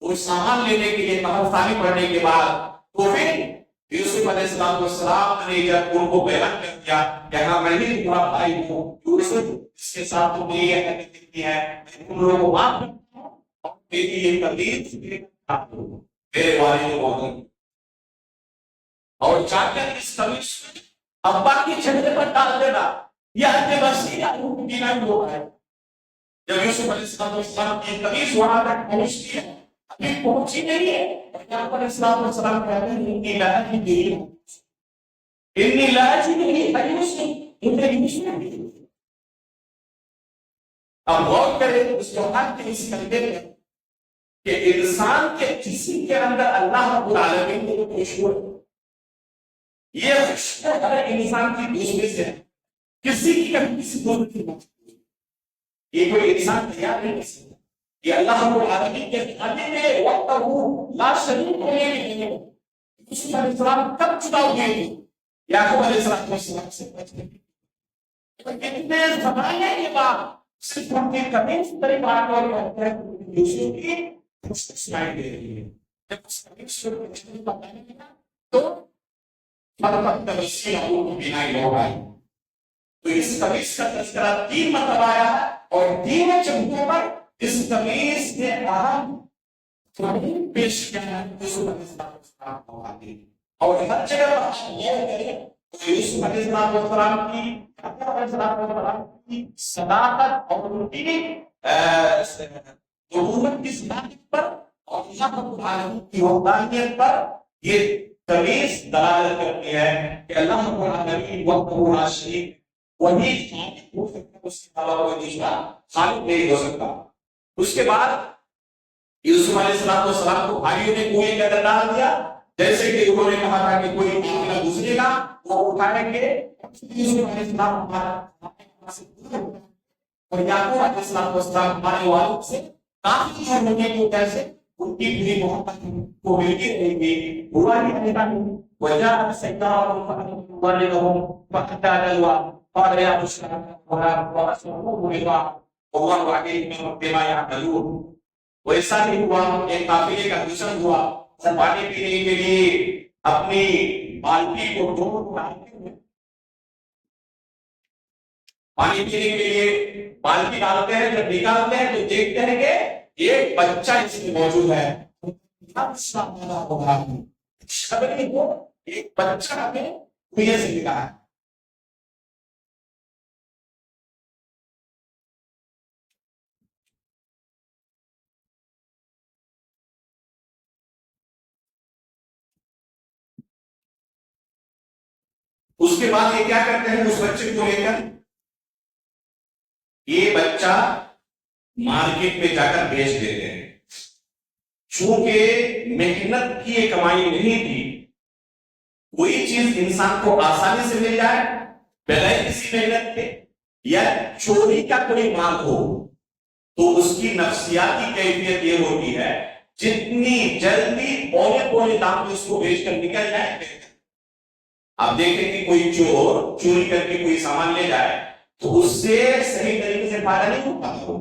وہ سامان لینے کے لیے کہانی پڑھنے کے بعد تو پھر یوسف علیہ السلام نے جب ان کو بیان کر دیا کہ ہاں میں ہی تمہارا بھائی ہوں یوسف جس کے ساتھ تم نے یہ حرکت کی ہے میں تم لوگوں کو معاف کرتا ہوں اور میری یہ تکلیف میرے والد کو اور جا کر اس تمیز ابا کی چھتے پر ڈال دینا یہ حد وسیع دینا ہی ہوا ہے. جب یوسف علیہ السلام کی تمیز وہاں تک پہنچتی ہے ابھی پہنچی نہیں ہے یہاں پر اسلام والسلام کہتے ہیں انی لاجی نہیں اب غور کریں اس جوہر کے اس کلمے میں کہ انسان کے جسم کے اندر اللہ رب العالمین نے خوشبو یہ خوشبو ہر انسان کی دوسرے سے ہے. کسی کی کبھی کسی دوسرے کی بات یہ کوئی انسان تیار نہیں کر سکتا. یہ اللہ رب العالمین کے خانے میں وقتہ لا شریک ہونے کے لیے یوسف علیہ السلام کب چناؤ گئے تھے یعقوب علیہ السلام سے بچنے کے اتنے زمانے کے بعد صرف ہم نے کبھی اس طریقہ اور کہتے ہیں یوسف کی خوشبو سنائی دے رہی ہے. جب اس کبھی شروع کرنے بتانے لگا تو فرقت تبصیر کو بنائی ہو گئی. تو اس تمیز کا تذکرہ 3 مرتبہ آیا ہے اور تینوں جگہوں پر اس تمیز نے اہم تعلیم پیش کیا ہے یوسف علیہ السلام کو آگے. اور ہر جگہ پر ہم یہ کریں تو یوسف علیہ السلام کی یعقوب علیہ السلام کی صداقت اور ان کی نبوت کی صداقت پر اور اللہ رب العالمین کی وحدانیت پر یہ تمیز دلالت کرتی ہے کہ اللہ رب العالمین وحدہ لا شریک وہی خالق ہو سکتا ہے, اس کے علاوہ کوئی دوسرا خالق نہیں ہو سکتا. اس کے بعد یوسف علیہ السلام کو بھائیوں نے کنویں کے اندر ڈال دیا جیسے کہ انہوں نے کہا تھا کہ کوئی قافلہ گزرے گا وہ اٹھائیں گے یوسف علیہ السلام اور یعقوب علیہ السلام ہمارے والد سے کافی دور ہونے کی وجہ سے ان کی بھی محبت کو ملتی رہے گی. ہوا ہی ایسا نہیں. وجاء سيدهم والدهم فحتى دلوا قال يا بشرى وأسره رضا والله عليهم بما يعملون. ویسا ہی ہوا ایک قافلے کا دشمن ہوا پانی پینے کے لیے اپنی بالٹی کو دور پانی پینے کے لیے بالٹی ڈالتے ہیں. جب نکالتے ہیں تو دیکھتے ہیں کہ ایک بچہ اس میں موجود ہے. شبری کو ایک بچہ ہمیں کنویں سے ملا ہے. اس کے بعد یہ کیا کرتے ہیں اس بچے کو لے کر یہ بچہ مارکیٹ میں جا کر بیچ دیتے ہیں. چونکہ محنت کی یہ کمائی نہیں تھی, کوئی چیز انسان کو آسانی سے مل جائے بغیر کسی محنت کے یا چوری کا کوئی مال ہو تو اس کی نفسیاتی کیفیت یہ ہوتی ہے جتنی جلدی پونے پونے دام میں اس کو بیچ کر نکل جائے. آپ دیکھیں کہ کوئی چور چوری کر کے کوئی سامان لے جائے تو اس سے صحیح طریقے سے فائدہ نہیں ہو پاتا.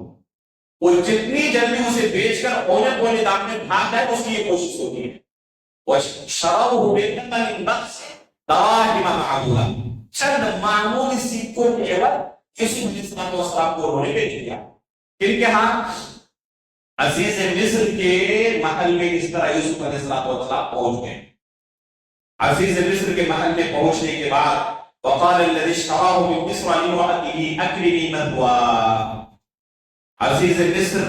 وہ جتنی جلدی اسے بیچ کر پونے پونے دام میں بھاگ جائے اس کی یہ کوشش ہوتی ہے. وَشَرَوْهُ بِثَمَنٍ بَخْسٍ دَرَاهِمَ مَعْدُودَةٍ. چند معمولی سکوں کے عوض یوسف علیہ السلام کو انہوں نے بیچ دیا. کن کے ہاں؟ عزیز مصر کے محل میں اس طرح یوسف علیہ السلام پہنچ گئے. عزیز مصر کے محل میں پہنچنے کے بعد وقال الذي اشتراه من مصر لامرأته اكرمي مثواه. عزیز مصر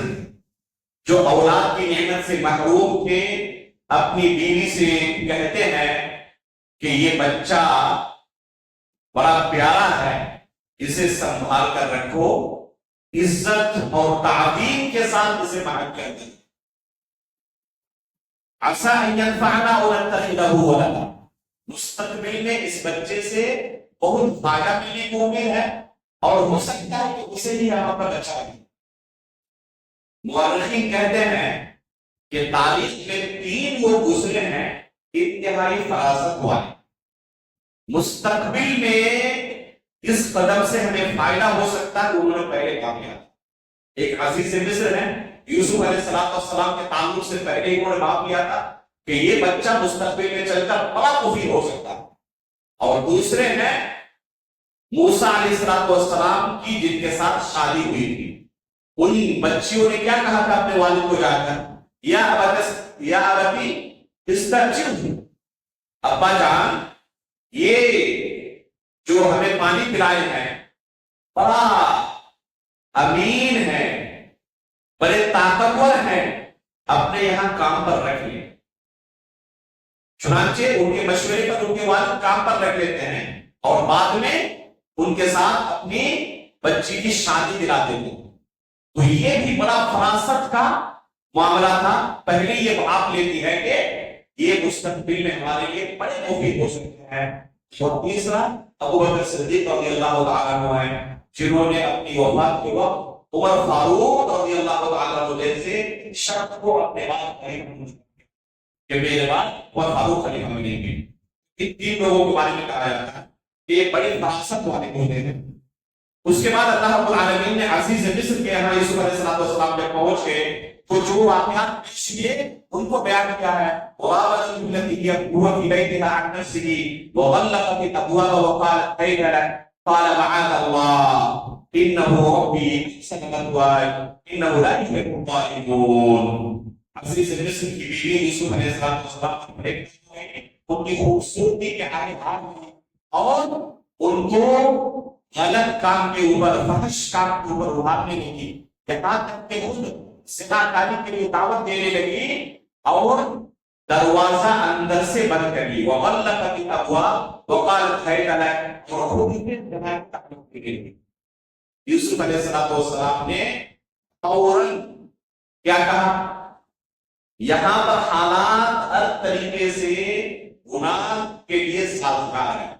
جو اولاد کی نعمت سے محروم تھے اپنی بیوی سے کہتے ہیں کہ یہ بچہ بڑا پیارا ہے, اسے سنبھال کر رکھو, عزت اور تعظیم کے ساتھ اسے محل کر دیں. عسى ان ينفعنا او نتخذه ولدا. مستقبل میں اس بچے سے بہت فائدہ ملنے کی امید ہے اور ہو سکتا ہے کہ اسے بھی ہم اپنا بچہ دیں. مورخین کہتے ہیں کہ تاریخ میں 3 لوگ گزرے ہیں انتہائی فراست والے. مستقبل میں اس قدم سے ہمیں فائدہ ہو سکتا ہے انہوں نے پہلے کام کیا. ایک عزیز مصر ہے, یوسف علیہ السلام کے تعلق سے پہلے انہوں نے بات کیا تھا کہ یہ بچہ مستقبل میں چل کر بڑا مفید ہو سکتا ہے. اور دوسرے ہیں موسیٰ علیہ السلام کی جن کے ساتھ شادی ہوئی تھی. ان بچیوں نے کیا کہا تھا اپنے والد کو جا کر, یا ابتی استرجع, ابا جان یہ جو ہمیں پانی پلائے ہیں بڑا امین ہے, بڑے طاقتور ہیں, اپنے یہاں کام پر رکھ لیں. چنانچہ ان کے مشورے پر ان کے والد کام پر رکھ لیتے ہیں اور بعد میں ان کے ساتھ اپنی بچی کی شادی دلا دیتے ہیں. تو یہ بھی بڑا فراست کا معاملہ تھا. پہلے یہ بات لیتی ہے کہ یہ مستقبل میں ہمارے لیے بڑے مفید ہو سکتے ہیں. اور تیسرا ابو بکر صدیق رضی اللہ تعالیٰ عنہ ہیں جنہوں نے اپنی وفات کے وقت عمر فاروق رضی اللہ تعالیٰ عنہ جیسے شخص کو اپنے بعد کہ میرے بعد عمر فاروق خلیفہ بنیں گے. ان 3 لوگوں کے بارے میں کہا جاتا ہے کہ یہ بڑی فراست والے ہوتے ہیں. اس کے بعد اللہ رب العالمین نے عزیز مصر کے یہاں یوسف علیہ السلام جب پہنچ گئے تو جو واقعات پیش کیے ان کو بیان کیا ہے. وراودته التي هو في بيتها عن نفسه وغلقت الابواب وقالت هيت لك قال معاذ الله انه ربي احسن مثواي انه لا يفلح الظالمون. عزیز مصر کی بیوی یوسف علیہ السلام ان کی خوبصورتی کے آگے ہاتھ میں اور ان کو غلط کام کے اوپر, فحش کام کے اوپر ابھارنے لگی. یہاں تک کہ خود زنا کاری کے لیے دعوت دینے لگی اور دروازہ اندر سے بند کر لی. وغلقت الابواب وقالت هيت لك, اور خود ہی زنا کا تعلق کے لیے یوسف علیہ السلام نے فوراً کیا کہا. یہاں پر حالات ہر طریقے سے گناہ کے لیے سازگار ہے.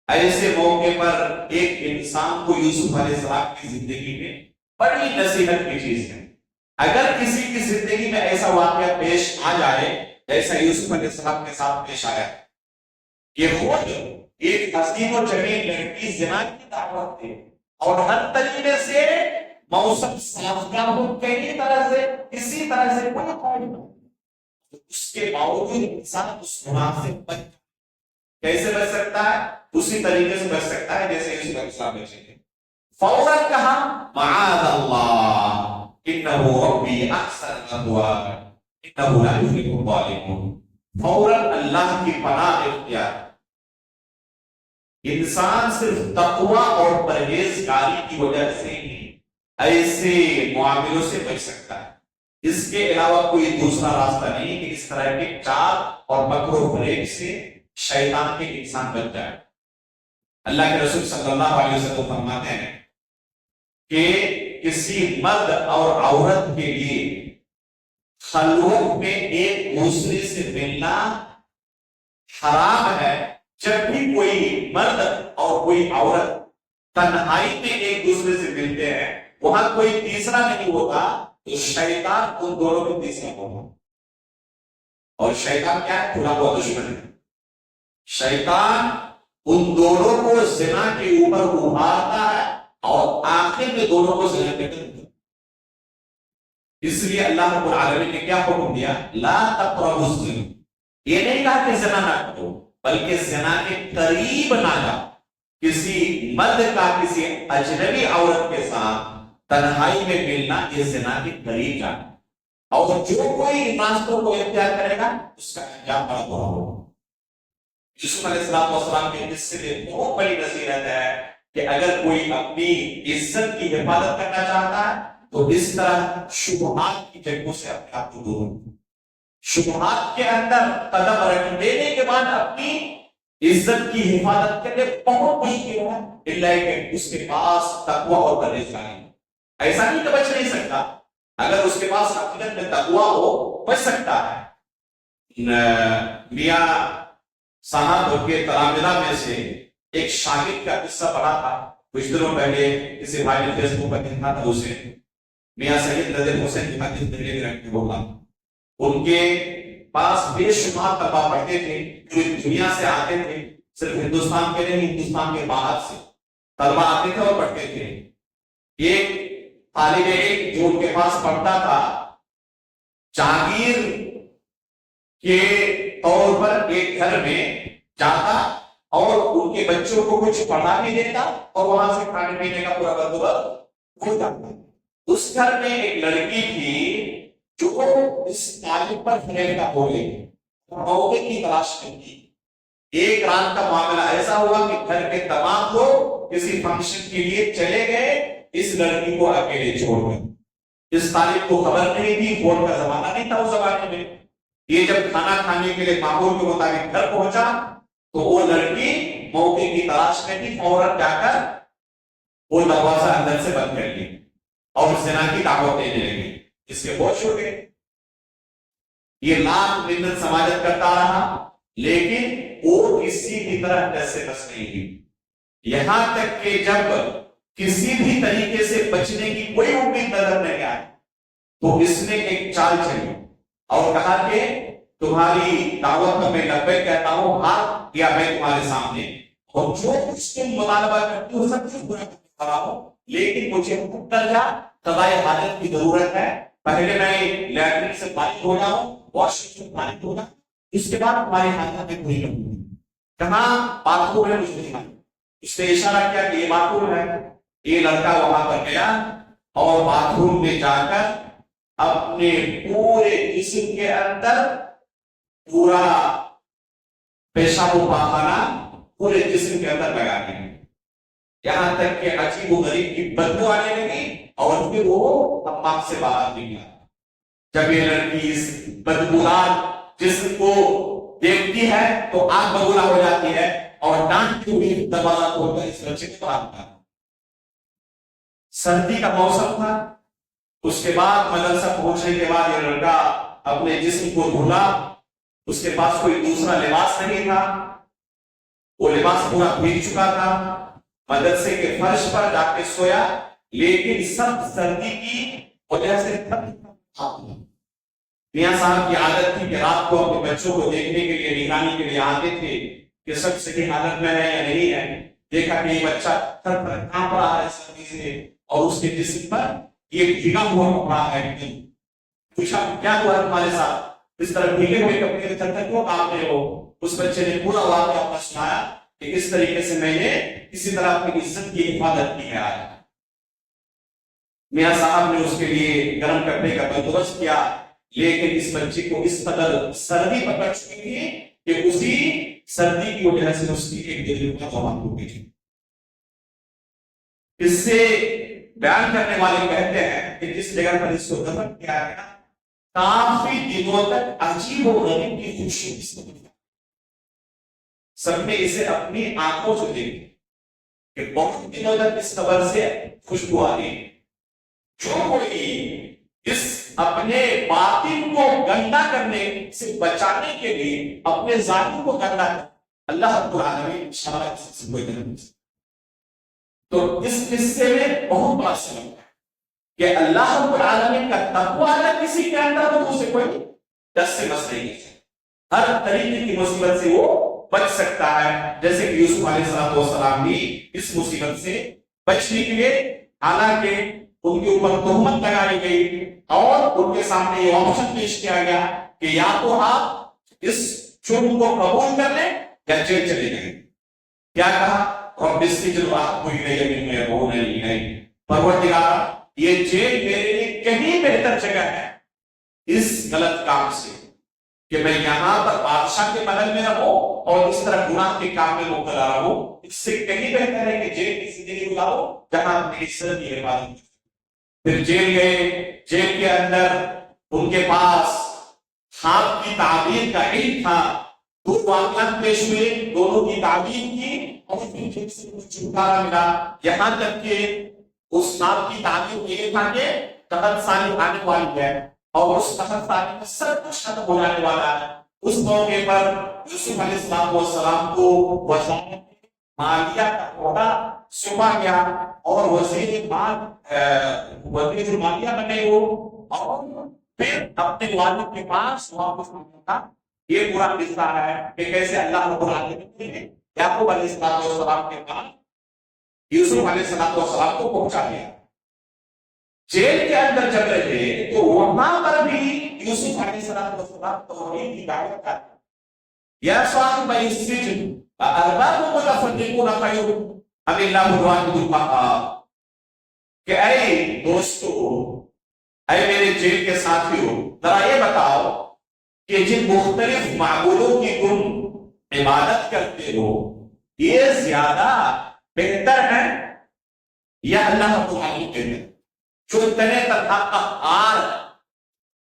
ایسے موقع پر ایک انسان کو یوسف علیہ السلام کی زندگی میں بڑی نصیحت کی چیز ہے. اگر کسی کی زندگی میں ایسا واقعہ پیش آ جائے جیسا یوسف علیہ السلام کے ساتھ پیش آیا کہ خود ایک حسین و جمیل لڑکی زنا کی دعوت دے اور ہر طریقے سے موسم سازگار ہو, کسی طرح سے کوئی خواہش نہ, اس کے باوجود انسان اس گناہ سے بچ کیسے بچ سکتا ہے؟ اسی طریقے سے بچ سکتا ہے جیسے یوسف علیہ السلام بچے تھے. فوراً کہا معاذ اللہ انہ ربی احسن مثوایا انہ لا یفلح الظالمون. فوراً اللہ کی پناہ اختیار. انسان صرف تقوی اور پرہیزگاری کی وجہ سے ہی ایسے معاملوں سے بچ سکتا ہے. اس کے علاوہ کوئی دوسرا راستہ نہیں کہ اس طرح کے چال اور مکر و فریب سے شیطان کے انسان بچ جائے. اللہ کے رسول صلی اللہ علیہ وسلم فرماتے ہیں کہ کسی مرد اور عورت کے لیے خلوت میں ایک دوسرے سے ملنا حرام ہے. جب بھی کوئی مرد اور کوئی عورت تنہائی میں ایک دوسرے سے ملتے ہیں وہاں کوئی تیسرا نہیں ہوتا تو شیطان ان دونوں میں تیسرا ہوگا. اور شیطان کیا ہے؟ کھلا ہوا دشمن ہے. شیطان ان دونوں کو زنا کے اوپر ابھارتا ہے اور آخر میں دونوں کو زنا کے اوپر. اس لیے اللہ رب العالمین نے کیا حکم دیا؟ لا تقربوا الزنا. یہ نہیں کہا کہ زنا نہ کرو بلکہ زنا کے قریب نہ جاؤ. کسی مرد کا کسی اجنبی عورت کے ساتھ تنہائی میں ملنا یہ زنا کے قریب جانا. اور جو کوئی ان راستوں کو اختیار کرے گا اس کا انجام بڑا برا ہوگا. یوسف علیہ السلام کے قصے میں بہت بڑی نصیحت ہے کہ اگر کوئی اپنی عزت کی حفاظت کرنا چاہتا ہے تو اس طرح شبہات کی جگہوں سے اپنے آپ کو دور رکھو. شبہات کے اندر قدم رکھ دینے کے بعد اپنی عزت کی حفاظت کرنے بہت مشکل ہے الا کہ اس کے پاس تقوی اور پرہیزگاری. ایسا نہیں کہ بچ نہیں سکتا. اگر اس کے پاس حقیقت میں تقوی ہو بچ سکتا ہے. میاں صاحب کے تلامذہ میں سے ایک شاگرد کا قصہ پڑھا تھا کچھ دنوں پہلے. کسی بھائی نے فیس بک پر لکھا تھا اسے میاں سید نذیر حسین کی حدیث دلیل رکھتے ہوگا. ان کے پاس بے شمار طلبہ پڑھتے تھے جو دنیا سے آتے تھے. صرف ہندوستان کے نہیں ہندوستان کے باہر سے طلبہ آتے تھے اور پڑھتے تھے. ایک طالب علم جو ان کے پاس پڑھتا تھا جاگیر کے طور پر ایک گھر میں جاتا اور ان کے بچوں کو کچھ پڑھا بھی دیتا اور وہاں سے کھانے پینے کا پورا بندوبست ہو جاتا. اس گھر میں ایک لڑکی تھی جو اس طالب پر فریب کا بولے موقع کی تلاش کرتی. ایک رات کا معاملہ ایسا ہوا کہ گھر کے تمام لوگ کسی فنکشن کے لیے چلے گئے اس لڑکی کو اکیلے چھوڑ کر. اس طالب کو خبر نہیں تھی, فون کا زمانہ نہیں تھا اس زمانے میں. یہ جب کھانا کھانے کے لیے ماحول کے مطابق گھر پہنچا تو وہ لڑکی موقع کی تلاش کرتی فوراً جا کر وہ دروازہ اندر سے بند کر لی اور زنا کی دعوت دینے لگی. اس کے ہوش اڑ گئے. یہ لاکھ منت سماجت کرتا رہا لیکن وہ کسی بھی طرح ڈر سے بچ نہیں ہوئی. یہاں تک کہ جب کسی بھی طریقے سے بچنے کی کوئی امید نظر نہیں آئی تو اس نے ایک چال چلی اور کہا کہ تمہاری دعوت میں لبیک کہتا ہوں ہاتھ یا میں تمہارے سامنے اور جو کچھ تم مطالبہ کرتی ہو سب کچھ پورا کرا ہوں لیکن مجھے درجہ قضائے حاجت کی ضرورت ہے. پہلے میں لیٹرین سے پانی دھو جاؤں واش روم سے پانی دھو جاؤں اس کے بعد تمہاری حاجت میں پوری کروں گی. کہاں بات روم ہے مجھے دکھائی. اس نے اشارہ کیا کہ یہ بات روم ہے. یہ لڑکا وہاں پر گیا اور باتھ روم میں جا کر اپنے پورے جسم کے اندر پورا پیشاب و پاخانہ پورے جسم کے اندر لگا دیا. یہاں تک کہ عجیب و غریب کی بدبو آنے لگی اور پھر وہ حمام سے باہر نکلا. جب یہ لڑکی اس بدبودار جسم کو دیکھتی ہے تو آنکھ بگولا ہو جاتی ہے اور ڈانٹتی ہوئی دروازہ کھول کر اس بچے کو باہر نکالا. سردی کا موسم تھا. اس کے بعد مدرسہ پہنچنے کے بعد یہ لڑکا اپنے جسم کو دھولا. اس کے پاس کوئی دوسرا لباس نہیں تھا. وہ لباس پورا بھیگ چکا تھا، مدرسے کے فرش پر جا کے سویا، لیکن سب سردی کی وجہ سے میاں صاحب کی عادت تھی کہ رات کو اپنے بچوں کو دیکھنے کے لیے، نگرانی کے لیے آتے تھے کہ سب صحیح حالت میں ہے یا نہیں ہے۔ دیکھا کہ یہ بچہ تھر تھر کانپ رہا ہے سردی سے، اور اس کے جسم پر یہ بھیگا ہوا کپڑا ہے۔ پوچھا کیا ہوا تمہارے ساتھ، اس طرح بھیگے ہوئے کپڑے تھر تھر کیوں کانپ رہے ہو؟ اس بچے نے پورا واقعہ اپنا سنایا کہ اس طریقے سے میں نے کسی طرح اپنی عزت کی حفاظت کی ہے آج۔ میاں صاحب نے اس کے لیے گرم کپڑے کا بندوبست کیا، لیکن اس بچے کو اس قدر سردی پکڑ چکی تھی کہ اسی سردی کی وجہ سے اس کی ایک دل کا وفات ہو گئی۔ اس سے بیان کرنے والے کہتے ہیں کہ جس جگہ پر اس کو دفن کیا گیا کافی دنوں تک عجیب و غریب کی خوشبو، سب نے اسے اپنی آنکھوں سے دیکھی کہ بہت دنوں تک اس قبر سے خوشبو آ رہی ہے۔ جو کوئی اس اپنے باطن کو گندا کرنے سے بچانے کے لیے اپنے ظاہر کو گندا کرے، اللہ رب العالمین انشاءاللہ سے کوئی نہیں۔ تو اس قصے میں بہت بڑا سبق ہے کہ اللہ رب العالمین کا تقویٰ اگر کسی کے اندر ہو تو اسے کوئی دس سے بس نہیں ہے، ہر طریقے کی مصیبت سے وہ بچ سکتا ہے، جیسے کہ یوسف علیہ السلام بھی اس مصیبت سے بچنے کے لیے، حالانکہ ان کے اوپر تہمت لگائی گئی اور ان کے سامنے یہ آپشن پیش کیا گیا کہ یا تو آپ اس جرم کو قبول کر لیں یا جیل چلے جائیں۔ کیا کہا؟ رب السجن احب الی مما یدعون الیہ، پروردگار یہ جیل میرے لیے کہیں بہتر جگہ ہے اس غلط کام سے کہ میں یہاں پر بادشاہ کے محل میں رہوں اور اس طرح گناہ کے کام میں مبتلا رہوں، اس سے کہیں بہتر ہے کہ جیل کی زندگی گزارو جہاں میری عزت کی حفاظت۔ پھر جیل گئے، جیل کے اندر ان کے پاس خواب کی تعبیر کا علم تھا، دو واقعات پیش ہوئے، دونوں کی تعبیر کی اور پھر جیل سے کچھ چھٹکارا ملا، یہاں تک کہ اس خواب کی تعبیر میں یہ تھا کہ قحط سالی آنے والی ہے اور اس قحط سالی میں سب کچھ ختم ہو جانے والا ہے۔ اس موقع پر یوسف علیہ السلام کو وزارت مالیہ کا عہدہ سونپا گیا اور وزیر مالیہ بنے وہ، اور پھر اپنے والد کے پاس واپس آنا تھا۔ یہ پورا قصہ ہے کہ کیسے اللہ رب العالمین نے یعقوب علیہ السلام کے پاس یوسف علیہ السلام کو پہنچا دیا۔ جیل کے اندر جب رہے تو وہاں پر بھی یوسف علیہ السلام توحید کی دعوت کرتے، یا صاحب السجن ارباب متفرقون خیر ام اللہ الواحد القہار، کہ اے دوستو، اے میرے جیل کے ساتھیوں، ذرا یہ بتاؤ کہ جن مختلف معبودوں کی تم عبادت کرتے ہو یہ زیادہ بہتر ہے یا اللہ رب العالمین بہتر؟ جو اتنے تنہا قہار،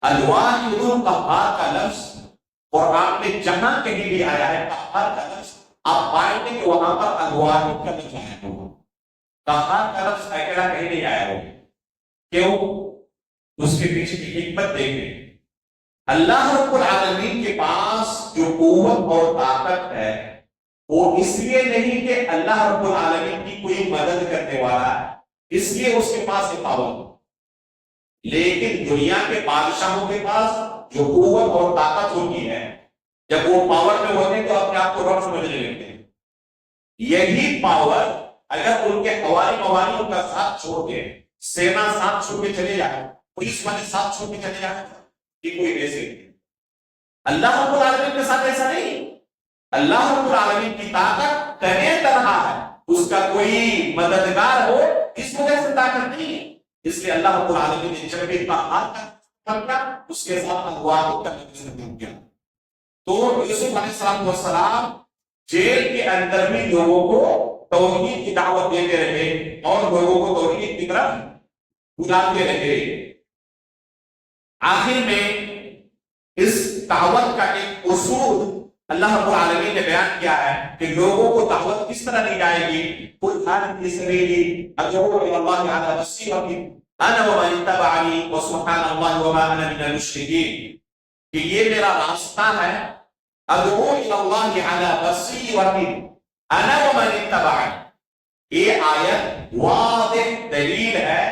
الواحد القہار کا لفظ قرآن میں جہاں کہیں بھی آیا ہے قہار کا لفظ، آپ پائیں گے کہ وہاں پر الواحد کا لفظ آیا ہوگا، قہار کا لفظ اکیلا کہیں نہیں آیا ہوگا۔ کیوں؟ اس کے پیچھے کی حکمت دیکھیں۔ اللہ رب العالمین کے پاس جو قوت اور طاقت ہے وہ اس لیے نہیں کہ اللہ رب العالمین کی کوئی مدد کرنے والا ہے، اس لیے اس کے پاس یہ پاور، لیکن دنیا کے بادشاہوں کے پاس جو قوت اور طاقت ہوتی ہے جب وہ پاور میں ہوتے ہیں تو اپنے آپ کو رب سمجھنے لگتے ہیں۔ یہی پاور اگر ان کے حوالی مواری ان کا ساتھ چھوڑ کے، سینا ساتھ چھوڑ کے چلے جائے، پولیس والے ساتھ چھوڑ کے چلے جائے، یہ کوئی ویسے نہیں۔ اللہ رب العالمین کے ساتھ ایسا نہیں، اللہ رب العالمین کی طاقت تنہا تنہا ہے، اس کا کوئی مددگار ہو اس وجہ سے طاقت نہیں، اس لیے اللہ رب العالمین نے جب بھی طاقت کیا اس کے ساتھ الواحد کا نام کیا۔ تو یوسف علیہ السلام جیل کے اندر بھی لوگوں کو توحید کی دعوت دیتے رہے اور لوگوں کو توحید کی طرف بلاتے رہے۔ آخر میں اس دعوت کا ایک اصول اللہ رب العالمین نے بیان کیا ہے کہ لوگوں کو دعوت کس طرح دی جائے گی۔ قل هذه سبیلی ادعو الی اللہ علی بصیرۃ انا ومن اتبعنی وسبحان اللہ وما انا من المشرکین، کہ یہ میرا راستہ ہے، ادعو الی اللہ علی بصیرۃ، انا ومن اتبعني. یہ آیت واضح دلیل ہے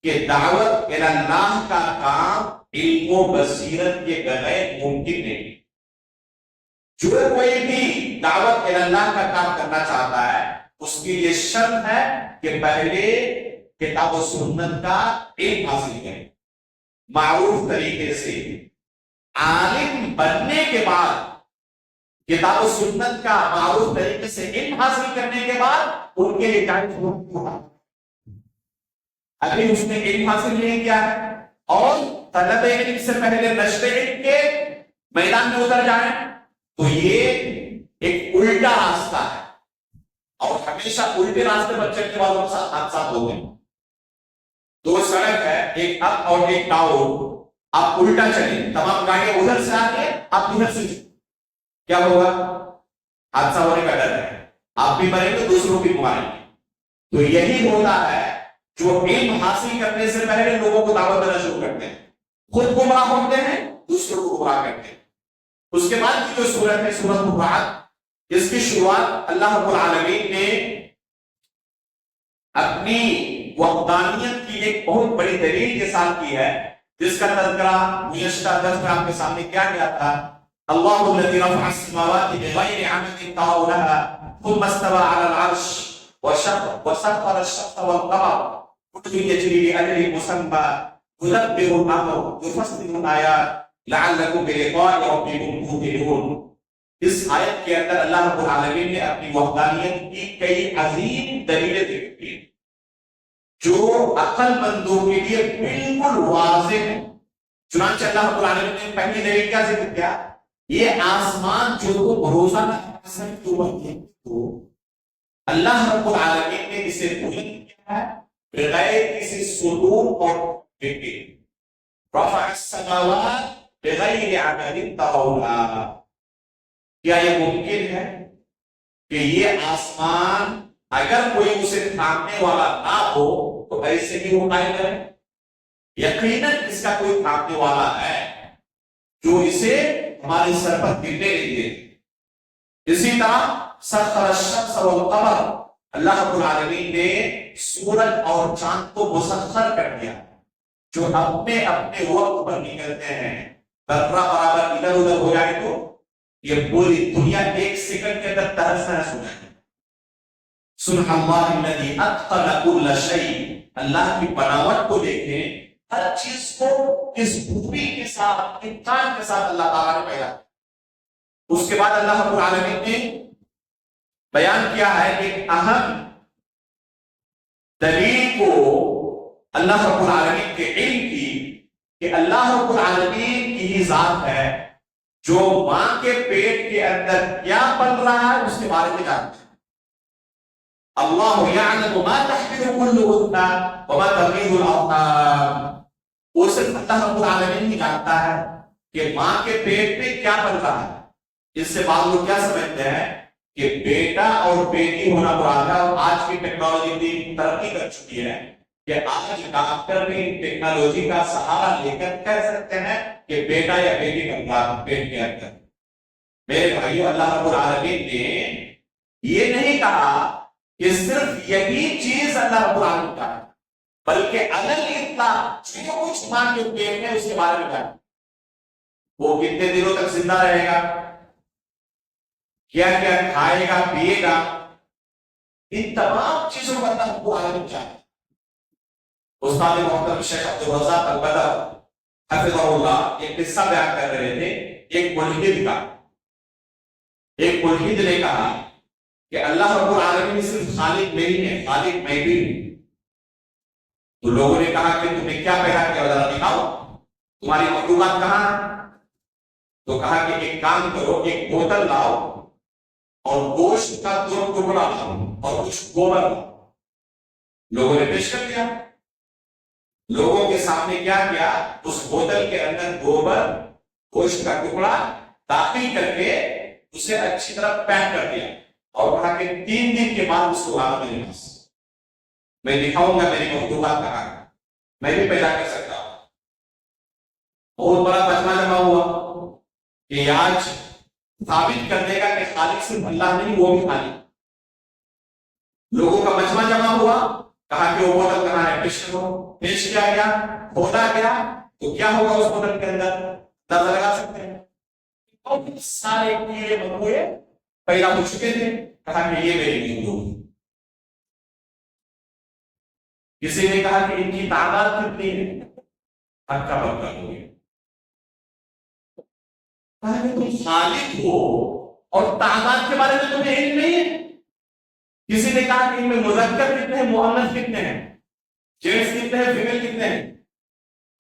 کہ دعوت الی اللہ کا کام علم و بصیرت کے بغیر ممکن نہیں. جو کوئی بھی دعوت الی اللہ کا کام کرنا چاہتا ہے اس کی یہ شرط ہے کہ پہلے کتاب و سنت کا علم حاصل کرے معروف طریقے سے. عالم بننے کے بعد کتاب و سنت کا معروف طریقے سے علم حاصل کرنے کے بعد ان کے لیے ابھی اس نے علم حاصل نہیں کیا ہے اور طلب علم سے پہلے نشر علم کے میدان میں اتر جائیں تو یہ ایک الٹا راستہ ہے. اور ہمیشہ الٹے راستے پر چلنے والوں کے ساتھ حادثات ہوتے ہیں. دو سڑک ہے، ایک اپ اور ایک ڈاؤن. آپ الٹا چلیں، تمام گاڑیاں ادھر سے آ کے آپ ادھر سے کیا ہوگا؟ حادثہ ہونے کا ڈر ہے. آپ بھی مریں گے، دوسروں بھی ماریں گے. تو یہی ہوتا ہے جو علم حاصل کرنے سے پہلے لوگوں کو دعوت دینا شروع کرتے ہیں، خود گمراہ ہوتے ہیں، دوسروں کو گمراہ کرتے ہیں. اس کے بعد کی جو سورت ہے سورۃ الرعد، اس کی شروعات اللہ رب العالمین نے اپنی وحدانیت کی ایک بہت بڑی دلیل کے ساتھ کی ہے، جس کا تذکرہ گزشتہ درس میں آپ کے سامنے کیا گیا تھا. اللہ الذی رفع السماوات بغیر عمد ترونها ثم استوى على العرش وسخر الشمس والقمر كل يجري لأجل مسمى يدبر الأمر يفصل الآيات لعلكم بلقاء ربكم توقنون. اس آیت کے اندر اللہ رب العالمین نے اپنی وحدانیت کی کئی عظیم دلیلیں ذکر کی جو عقل مندوں کے لیے بالکل واضح ہے. چنانچہ اللہ رب العالمین نے پہلی دلیل کیا ذکر کیا؟ یہ آسمان جو تم روزانہ تو اللہ رب العالمین نے اسے بلند کیا ہے بغیر کسی ستون اور فکر. رفع السماوات بغیر عمد ترونها. کیا یہ ممکن ہے کہ یہ آسمان اگر کوئی اسے تھامنے والا نہ ہو تو ایسے ہی وہ قائم ہے؟ یقیناً اس کا کوئی تھامنے والا ہے جو اسے ہمارے سر پر گرنے نہیں دے. اسی طرح سخر الشمس والقمر، اللہ رب العالمین نے سورج اور چاند کو مسخر کر دیا جو اپنے اپنے وقت پر نکلتے ہیں. ذرہ برابر ادھر ادھر ہو جائے تو یہ پوری دنیا ایک سیکنڈ کے اندر تہس نہس ہو جائے. سبحان اللہ الذی اتقن کل شیء. اللہ کی بناوٹ کو دیکھیں، ہر چیز کو کس خوبی کے ساتھ، اتقان کے ساتھ اللہ تعالیٰ نے پیدا. اس کے بعد اللہ رب العالمین نے بیان کیا ہے ایک اہم دلیل کو اللہ رب العالمین کے علم کی کہ اللہ رب العالمین کی ہی ذات ہے جو ماں کے پیٹ کے اندر کیا پل رہا ہے اس کے بارے میں جانتے ہیں. اللہ یعلم ما تحمل كل انثى وما تغیض الارحام. وہ صرف اللہ رب العالمین ہی جانتا ہے کہ ماں کے پیٹ میں کیا پل رہا ہے. اس سے بعض لوگ کیا سمجھتے ہیں کہ بیٹا اور بیٹی ہونا مراد ہے. اور آج کی ٹیکنالوجی اتنی ترقی کر چکی ہے کہ آج ڈاکٹر بھی ٹیکنالوجی کا سہارا لے کر کہہ سکتے ہیں کہ بیٹا یا بیٹی کا پیٹ کے اندر. میرے بھائیو، اللہ رب العالمین نے یہ نہیں کہا کہ صرف یہی چیز اللہ رب العالمین کا ہے، بلکہ جو کچھ ماں کے پیٹ میں اس کے بارے میں کہا. وہ کتنے دنوں تک زندہ رہے گا، کیا کیا کھائے گا پیے گا، ان تمام چیزوں کو اللہ رب العالمین چاہتا. استاد محترم شیخ عبدالرزاق البدر حفظہ اللہ ایک قصہ بیان کر رہے تھے ایک ملحد کا. ایک ملحد نے کہا کہ اللہ رب العالمین صرف خالق نہیں ہے، خالق میں بھی ہوں. تو لوگوں نے کہا کہ تم نے کیا پیدا کیا، ذرا دکھاؤ تمہاری مخلوقات کہاں ہے. تو کہا کہ ایک کام کرو، ایک بوتل لاؤ اور گوشت کا دو ٹکڑا لاؤ اور کچھ گوبر لاؤ. لوگوں نے پیش کر دیا. لوگوں کے سامنے کیا اس بوتل کے اندر گوبر گوشت کا ٹکڑا داخل کر کے اسے اچھی طرح پیک کر دیا اور کہا کہ 3 دن کے بعد اس کو لانا میرے پاس، میں دکھاؤں گا میری مخلوقات کہاں ہے، میں بھی پیدا کر سکتا ہوں. بہت بڑا مجمع جمع ہوا کہ آج ثابت کر دے گا کہ خالق صرف اللہ نہیں، وہ بھی خالق. لوگوں کا مجمع جمع ہوا، کہا کہ وہ بوتل کہاں ہے، پیش کیا گیا، کھولا گیا، تو کیا ہوگا اس بوتل کے اندر؟ اندازہ لگا سکتے ہیں؟ بہت سارے کیڑے مکوڑے پیدا ہو چکے تھے، کہا کہ یہ میری بندوق ہے۔ کسی نے کہا کہ ان کی تعداد کتنی ہے، ہکا بکا ہو گیا۔ کہا کہ تم خالق ہو اور تعداد کے بارے میں تمہیں علم نہیں ہے۔ کسی نے کہا کہ ان میں مذکر کتنے ہیں، مؤنث کتنے ہیں، جینٹس کتنے ہیں، فیمیل کتنے ہیں،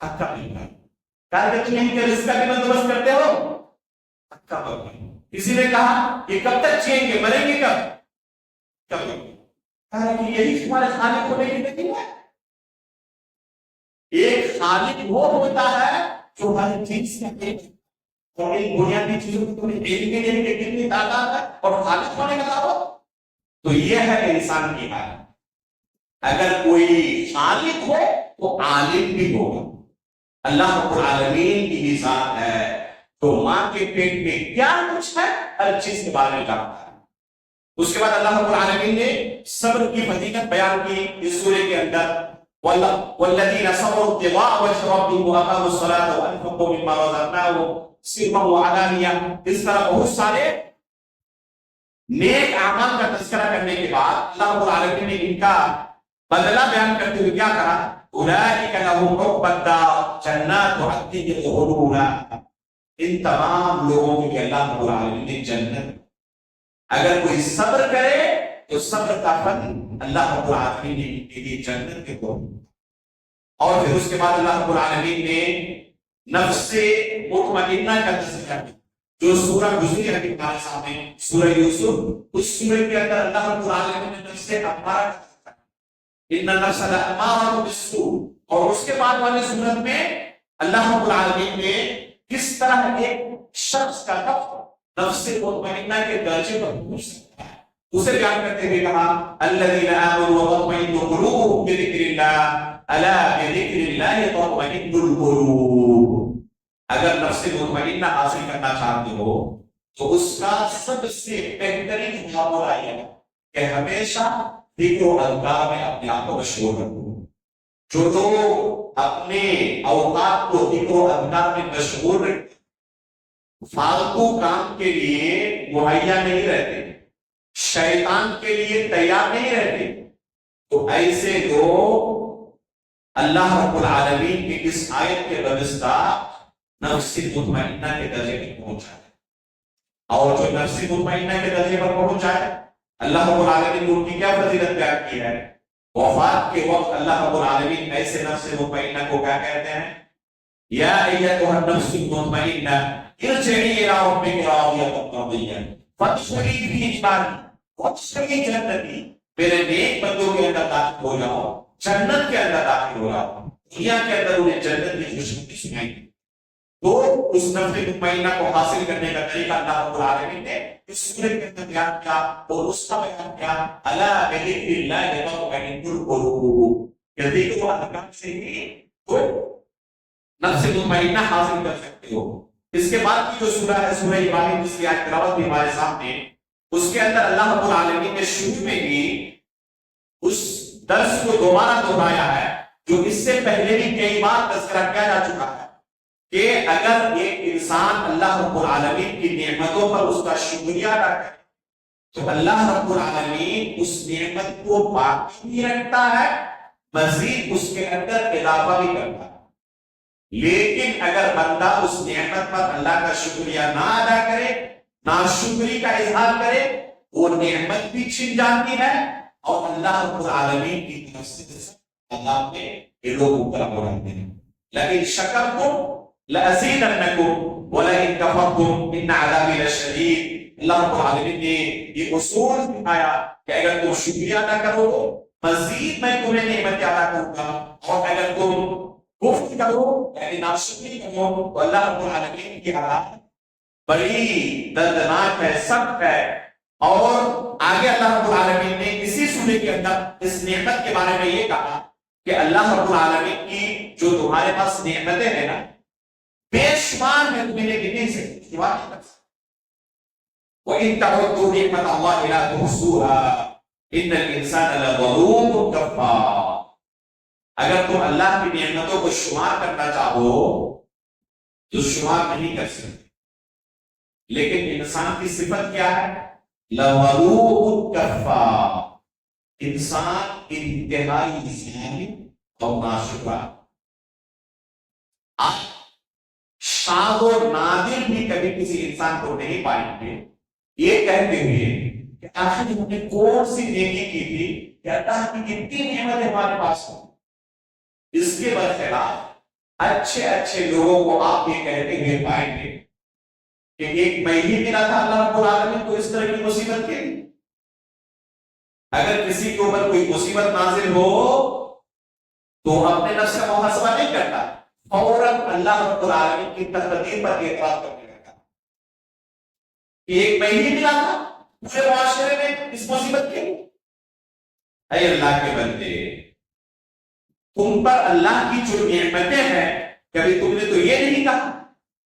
ہکا بکا۔ کہا کہ تم ان کے رزق کا بھی بندوبست کرتے ہو، ہکا بکا۔ کسی نے کہا کہ کب تک جئیں گے، مریں گے کب، کب تک؟ کہا کہ یہی تمہارے خالق ہونے کی دلیل ہے۔ ایک خالق وہ ہوتا ہے جو ہر چیز سے اور ان بنیادی چیزوں کو تمہیں علم کے لیے کہ کتنی تعداد ہے اور خالق ہونے کا دعویٰ۔ تو یہ ہے انسان کی حالت۔ اگر کوئی خالق ہو تو عالم بھی ہوگا۔ اللہ رب العالمین کی ہی ذات ہے تو ماں کے پیٹ میں کیا کچھ ہے ہر چیز کے بارے میں جانتا ہے۔ اس کے بعد اللہ رب العالمین نے صبر کی فضیلت بیان کی اس سورے کے اندر، والذین صبروا ابتغاء وجه ربهم واقاموا الصلاة وانفقوا مما رزقناهم سرا وعلانیہ۔ اس طرح بہت سارے نیک اعمال کا تذکرہ کرنے کے بعد اللہ رب العالمین نے ان کا بدلہ بیان کرتے ہوئے کیا کہا؟ اولئک لهم عقبی الدار جنات عدن یدخلونہا۔ ان تمام لوگوں کے لیے اللہ رب العالمین نے جنت، اگر کوئی صبر کرے تو صبر کا پھل اللہ رب العالمین نے ان کے لیے جنت کے دو۔ اور پھر اس کے بعد اللہ رب العالمین نے نفس مطمئنہ کا تذکرہ کیا، جو سورہ گزری ہے ہمارے سامنے، سورہ یوسف، اس سورہ کے اندر اللہ رب العالمین نے نفس امارہ کا تذکرہ کیا، ان النفس لامارۃ بالسوء۔ اور اس کے بعد والے سورت میں اللہ رب العالمین نے کس طرح ایک شخص کا نفس مطمئنہ کے درجے پر پہنچ سکتا ہے اسے بیان کرتے ہوئے کہا الذین آمنوا وتطمئن قلوبهم بذکر اللہ الا بذکر اللہ تطمئن القلوب۔ اگر نفس مطمئنہ حاصل کرنا چاہتے ہو تو اس کا سب سے بہترین فارمولا یہ ہے کہ ہمیشہ ذکر و اذکار میں اپنے آپ کو مشغول رکھو۔ جو لوگ اپنے اوقات کو ذکر و اذکار میں مشغول رکھتے فالتو کام کے لیے مہیا نہیں رہتے، شیطان کے لیے تیار نہیں رہتے، تو ایسے لوگ اللہ رب العالمین کی اس آیت کے واسطہ نفس مطمئنہ کے درجے پر پہنچ جائے۔ اور جو نفس مطمئنہ کے درجے پر پہنچ جائے، اللہ رب العالمین نے ان کی کیا فضیلت بیان کی ہے؟ وفات کے وقت اللہ رب العالمین ایسے نفس مطمئنہ کو کیا کہتے ہیں؟ یا ایتھا النفس المطمئنہ ارجعی الی ربک راضیۃ مرضیہ فادخلی فی عبادی وادخلی جنتی۔ میرے نیک بندوں کے اندر داخل ہو جاؤ، جنت کے اندر داخل ہو جاؤ۔ دنیا کے اندر انہیں جنت کی خوشخبری سنائی۔ تو اس نفس مطمئنہ کو حاصل کرنے کا طریقہ اللہ رب العالمین نے اس سورۃ کے اندر بیان کیا اور اس کا بیان کیا الا بذکر اللہ تطمئن القلوب، کہ ذکر و اذکار سے ہی تو نفس مطمئنہ حاصل کر سکتے ہو۔ اس کے بعد کی جو سورہ ہے سورہ ابراہیم، جس کی آیت تلاوت بھی ہمارے سامنے، اس کے اندر اللہ رب العالمین نے شروع میں ہی اس درس کو دوبارہ دہرایا ہے جو اس سے پہلے بھی کئی بار تذکرہ کیا جا چکا ہے کہ اگر ایک انسان اللہ رب العالمین کی نعمتوں پر اس کا شکریہ ادا کرے تو اللہ رب العالمین اس نعمت کو باقی بھی رکھتا ہے، مزید اس کے اندر اضافہ بھی کرتا ہے۔ لیکن اگر بندہ اس نعمت پر اللہ کا شکریہ نہ ادا کرے، ناشکری کا اظہار کرے، وہ نعمت بھی چھن جاتی ہے اور اللہ رب العالمین کی طرف سے اللہ نے یہ لوگ اوپر ہو رہتے ہیں۔ لیکن شکرتم لأزیدنکم ولئن کفرتم ان عذابی لشدید۔ اللہ رب العالمین نے یہ اصول دکھایا کہ اگر تم شکریہ ادا کرو مزید میں تمہیں نعمت ادا کروں گا، اور اگر تم کفر کرو یعنی ناشکری کرو تو اللہ رب العالمین کی حالات بڑی دردناک ہے، سخت ہے۔ اور آگے اللہ رب العالمین نے اسی سورے کے اندر اس نعمت کے بارے میں یہ کہا کہ اللہ رب العالمین کی جو تمہارے پاس نعمتیں ہیں نا بے شمار ہے، تمہیں گن نہیں سکتے، سوا نہیں کر سکتے۔ وَإِن تَعُدُّوا نِعْمَتَ اللَّهِ لَا تُحْصُوهَا۔ ان الانسان لظلوم کفار. اگر تم اللہ کی نعمتوں کو شمار کرنا چاہو تو شمار نہیں کر سکتے. لیکن انسان کی صفت کیا ہے؟ لظلوم کفار. انسان انتہائی ظالم اور ناشکر. آپ شاذ و نادر بھی کبھی کسی انسان کو نہیں پائیں گے یہ کہتے ہوئے کہ آخر ہم نے کون سی نیکی کی تھی کہ اللہ کی کتنی نعمتیں ہمارے پاس ہوں. اس کے برخلاف اچھے اچھے لوگوں کو آپ یہ کہتے ہوئے پائیں گے کہ ایک مہینے ملا تھا اللہ رب العالمین کو اس طرح کی مصیبت کے. اگر کسی کے اوپر کوئی مصیبت نازل ہو تو اپنے نفس کا محاسبہ نہیں کرتا, فوراً اللہ رب العالمین کی تقدیر پر اعتراض کرنے لگتا کہ ایک مہینے ملا تھا پورے معاشرے میں اس مصیبت کے. اے اللہ کے بندے, تم پر اللہ کی جو نعمتیں ہیں کبھی تم نے تو یہ نہیں کہا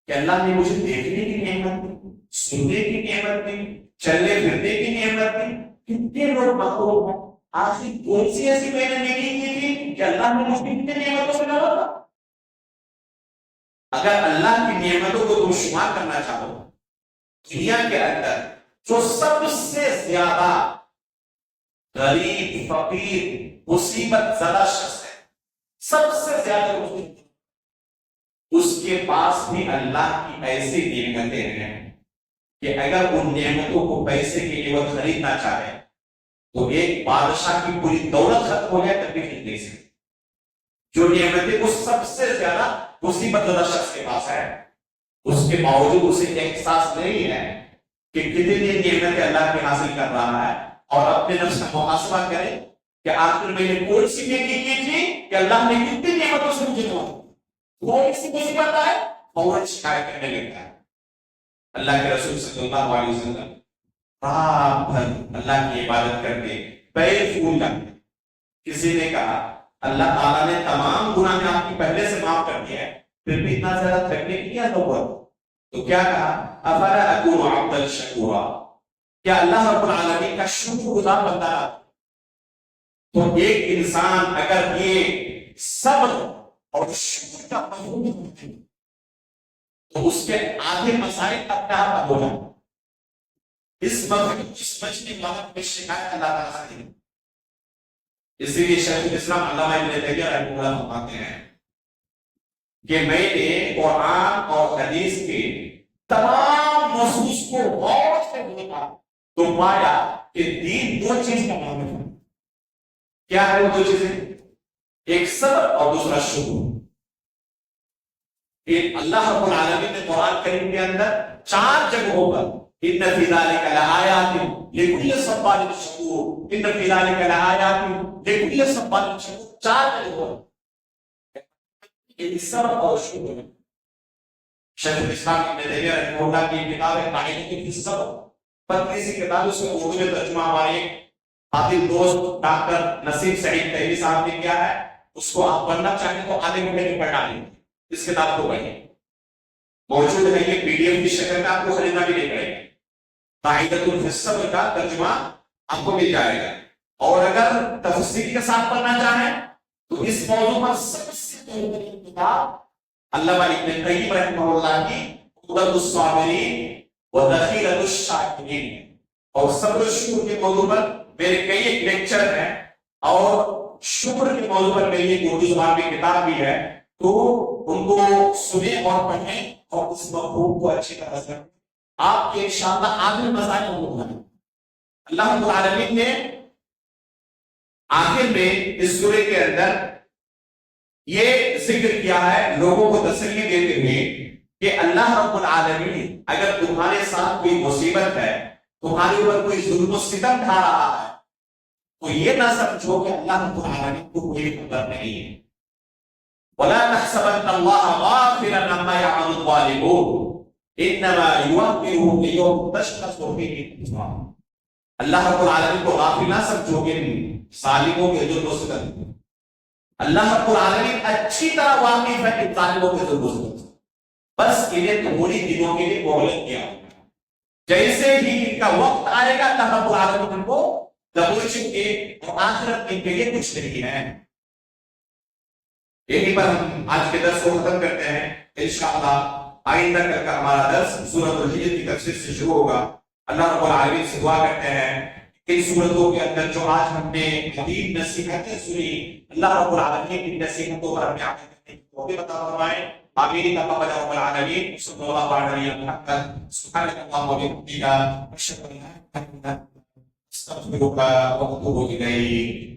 کہ اللہ نے مجھے دیکھنے کی نعمت دی, سننے کی نعمت دی, چلنے پھرنے کی نعمت دی. کتنے لوگ محروم ہیں. آخر کون سی ایسی میں نے نیکی کی تھی کہ اللہ نے مجھے کتنے نعمتوں سے نوازا. اگر اللہ کی نعمتوں کو تم شمار کرنا چاہو, دنیا کے اندر جو سب سے زیادہ غریب, فقیر, مصیبت زدہ شخص ہے, سب سے زیادہ مصیبت, اس کے پاس بھی اللہ کی ایسی نعمتیں ہیں کہ اگر ان نعمتوں کو پیسے کے لیے وہ خریدنا چاہے تو ایک بادشاہ کی پوری دولت ختم ہو جائے تب بھی خرید نہیں سکتے. جو نعمتیں وہ سب سے زیادہ مصیبت زدہ شخص کے پاس ہے, اس کے باوجود اسے احساس نہیں ہے کہ کتنی نعمتیں اللہ کی حاصل کر رہا ہے, اور اپنے نفس کا محاسبہ کرے کہ آخر میں نے کون سی نیکی کی تھی کہ اللہ نے کتنی نعمتوں سے مجھے نوازا. وہ کسی مصیبت آئے فوراً شکایت کرنے لگتا ہے. اللہ کے رسول صلی اللہ علیہ وسلم رات بھر اللہ کی عبادت کرتے پیر پھول جاتے. کسی نے کہا اللہ تعالیٰ نے تمام گناہ آپ کی پہلے سے معاف کر دیا ہے, پھر بھی اتنا زیادہ تھکنے کی کیا ضرورت؟ تو کیا کہا, افلا اکون عبدا شکورا, کیا اللہ رب العالمین کا شکر گزار بندہ رہا. تو ایک انسان اگر یہ صبر اور شکر کا مفہوم تو اس کے آدھے مسائل اپنے آپ ہو جائیں. اس مفہوم کو سمجھنے والا کوئی شکایت اللہ تعالیٰ سے نہیں. اسی لیے شیخ الاسلام علامہ ابن تیمیہ رحمہ اللہ فرماتے ہیں کہ میں نے قرآن اور حدیث کے تمام نصوص کو غور سے دیکھا تو پایا کہ دین دو چیز کا نام ہے. کیا ہے وہ دو چیزیں؟ ایک صبر اور دوسرا شکر. اللہ رب العالمین نے قرآن کریم کے اندر 4 جگہوں پر ان فی ذلک لآیات لکل صبار شکور, ان فی ذلک لآیات لکل صبار شکور, 4 جگہوں پر صبر اور شکر. شیخ الاسلام ابن تیمیہ رحمہ اللہ کی کتاب ہے قاعدۃ فی الصبر, پتلی سی کتاب, اس میں اردو میں ترجمہ ہمارے خاطر دوست ڈاکٹر نصیب سعید طیبی صاحب نے کیا ہے. اس کو آپ پڑھنا چاہیں تو آدھے گھنٹے میں پڑھ ڈالیں. اس کتاب کو پڑھیں, موجود ہے یہ پی ڈی ایف کی شکل میں, آپ کو خریدنا بھی نہیں پڑے گا. قاعدۃ فی الصبر کا ترجمہ آپ کو مل جائے گا. اور اگر تفصیل کے ساتھ پڑھنا چاہیں تو اس موضوع پر سب سے بہترین کتاب علامہ ابن قیم رحمہ اللہ کی عدۃ الصابرین و ذخیرۃ الشاکرین, اور صبر و شکر کے موضوع پر میرے کئی ایک لیکچر ہیں, اور شکر کے موضوع پر میری ایک اردو زبان میں کتاب بھی ہے. تو ان کو سنیں اور پڑھیں اور اس مفہوم کو اچھی طرح سے آپ کے انشاءاللہ آخر مسائل ہوں. اللہ رب العالمین نے آخر میں اس سورے کے اندر یہ ذکر کیا ہے لوگوں کو تسلی دیتے ہوئے کہ اللہ رب العالمین اگر تمہارے ساتھ کوئی مصیبت ہے, تمہارے اوپر کوئی ظلم و ستم ڈھا رہا ہے, تو یہ نہ سمجھو کہ اللہ رب العالمین کو کوئی خبر نہیں ہے. وَلَا تَحْسَبَنَّ اللَّهَ غَافِلًا عَمَّا يَعْمَلُ الظَّالِمُونَ إِنَّمَا يُوَفِّيهُمْ لِيَوْمٍ تَشْخَصُ فِيهِ الْأَبْصَارُ. اللہ رب العالمین کو غافل نہ سمجھو گے ظالموں کے ظلم و ستم. اللہ رب العالمین اچھی طرح واقف ہے کہ ظالموں کے ظلم و ستم, بس انہیں تھوڑی دنوں کے لیے مہلت دیا. جیسے ہی ان کا وقت آئے گا اللہ رب العالمین ان کو لبوچن کے اور آخرت کے لیے کچھ نہیں ہے. یہیں پر ہم آج کے درس کو ختم کرتے ہیں. انشاءاللہ آئندہ کل کا ہمارا درس سورۃ الحجر کی تفسیر سے شروع ہوگا. اللہ رب العالمین سے دعا کرتے ہیں ان صورتوں کے اندر جو آج ہم نے حدیث نصیحتیں سنی، اللہ رب العالمین کی نصیحتوں پر ہمیں عمل کرنے کی توفیق عطا فرمائے. آمین تقبل رب العالمین. صلی اللہ علیہ محمد. سبحانک اللہم و بحمدک، اشہد ان لا الہ الا انت، استغفرک و اتوب الیک.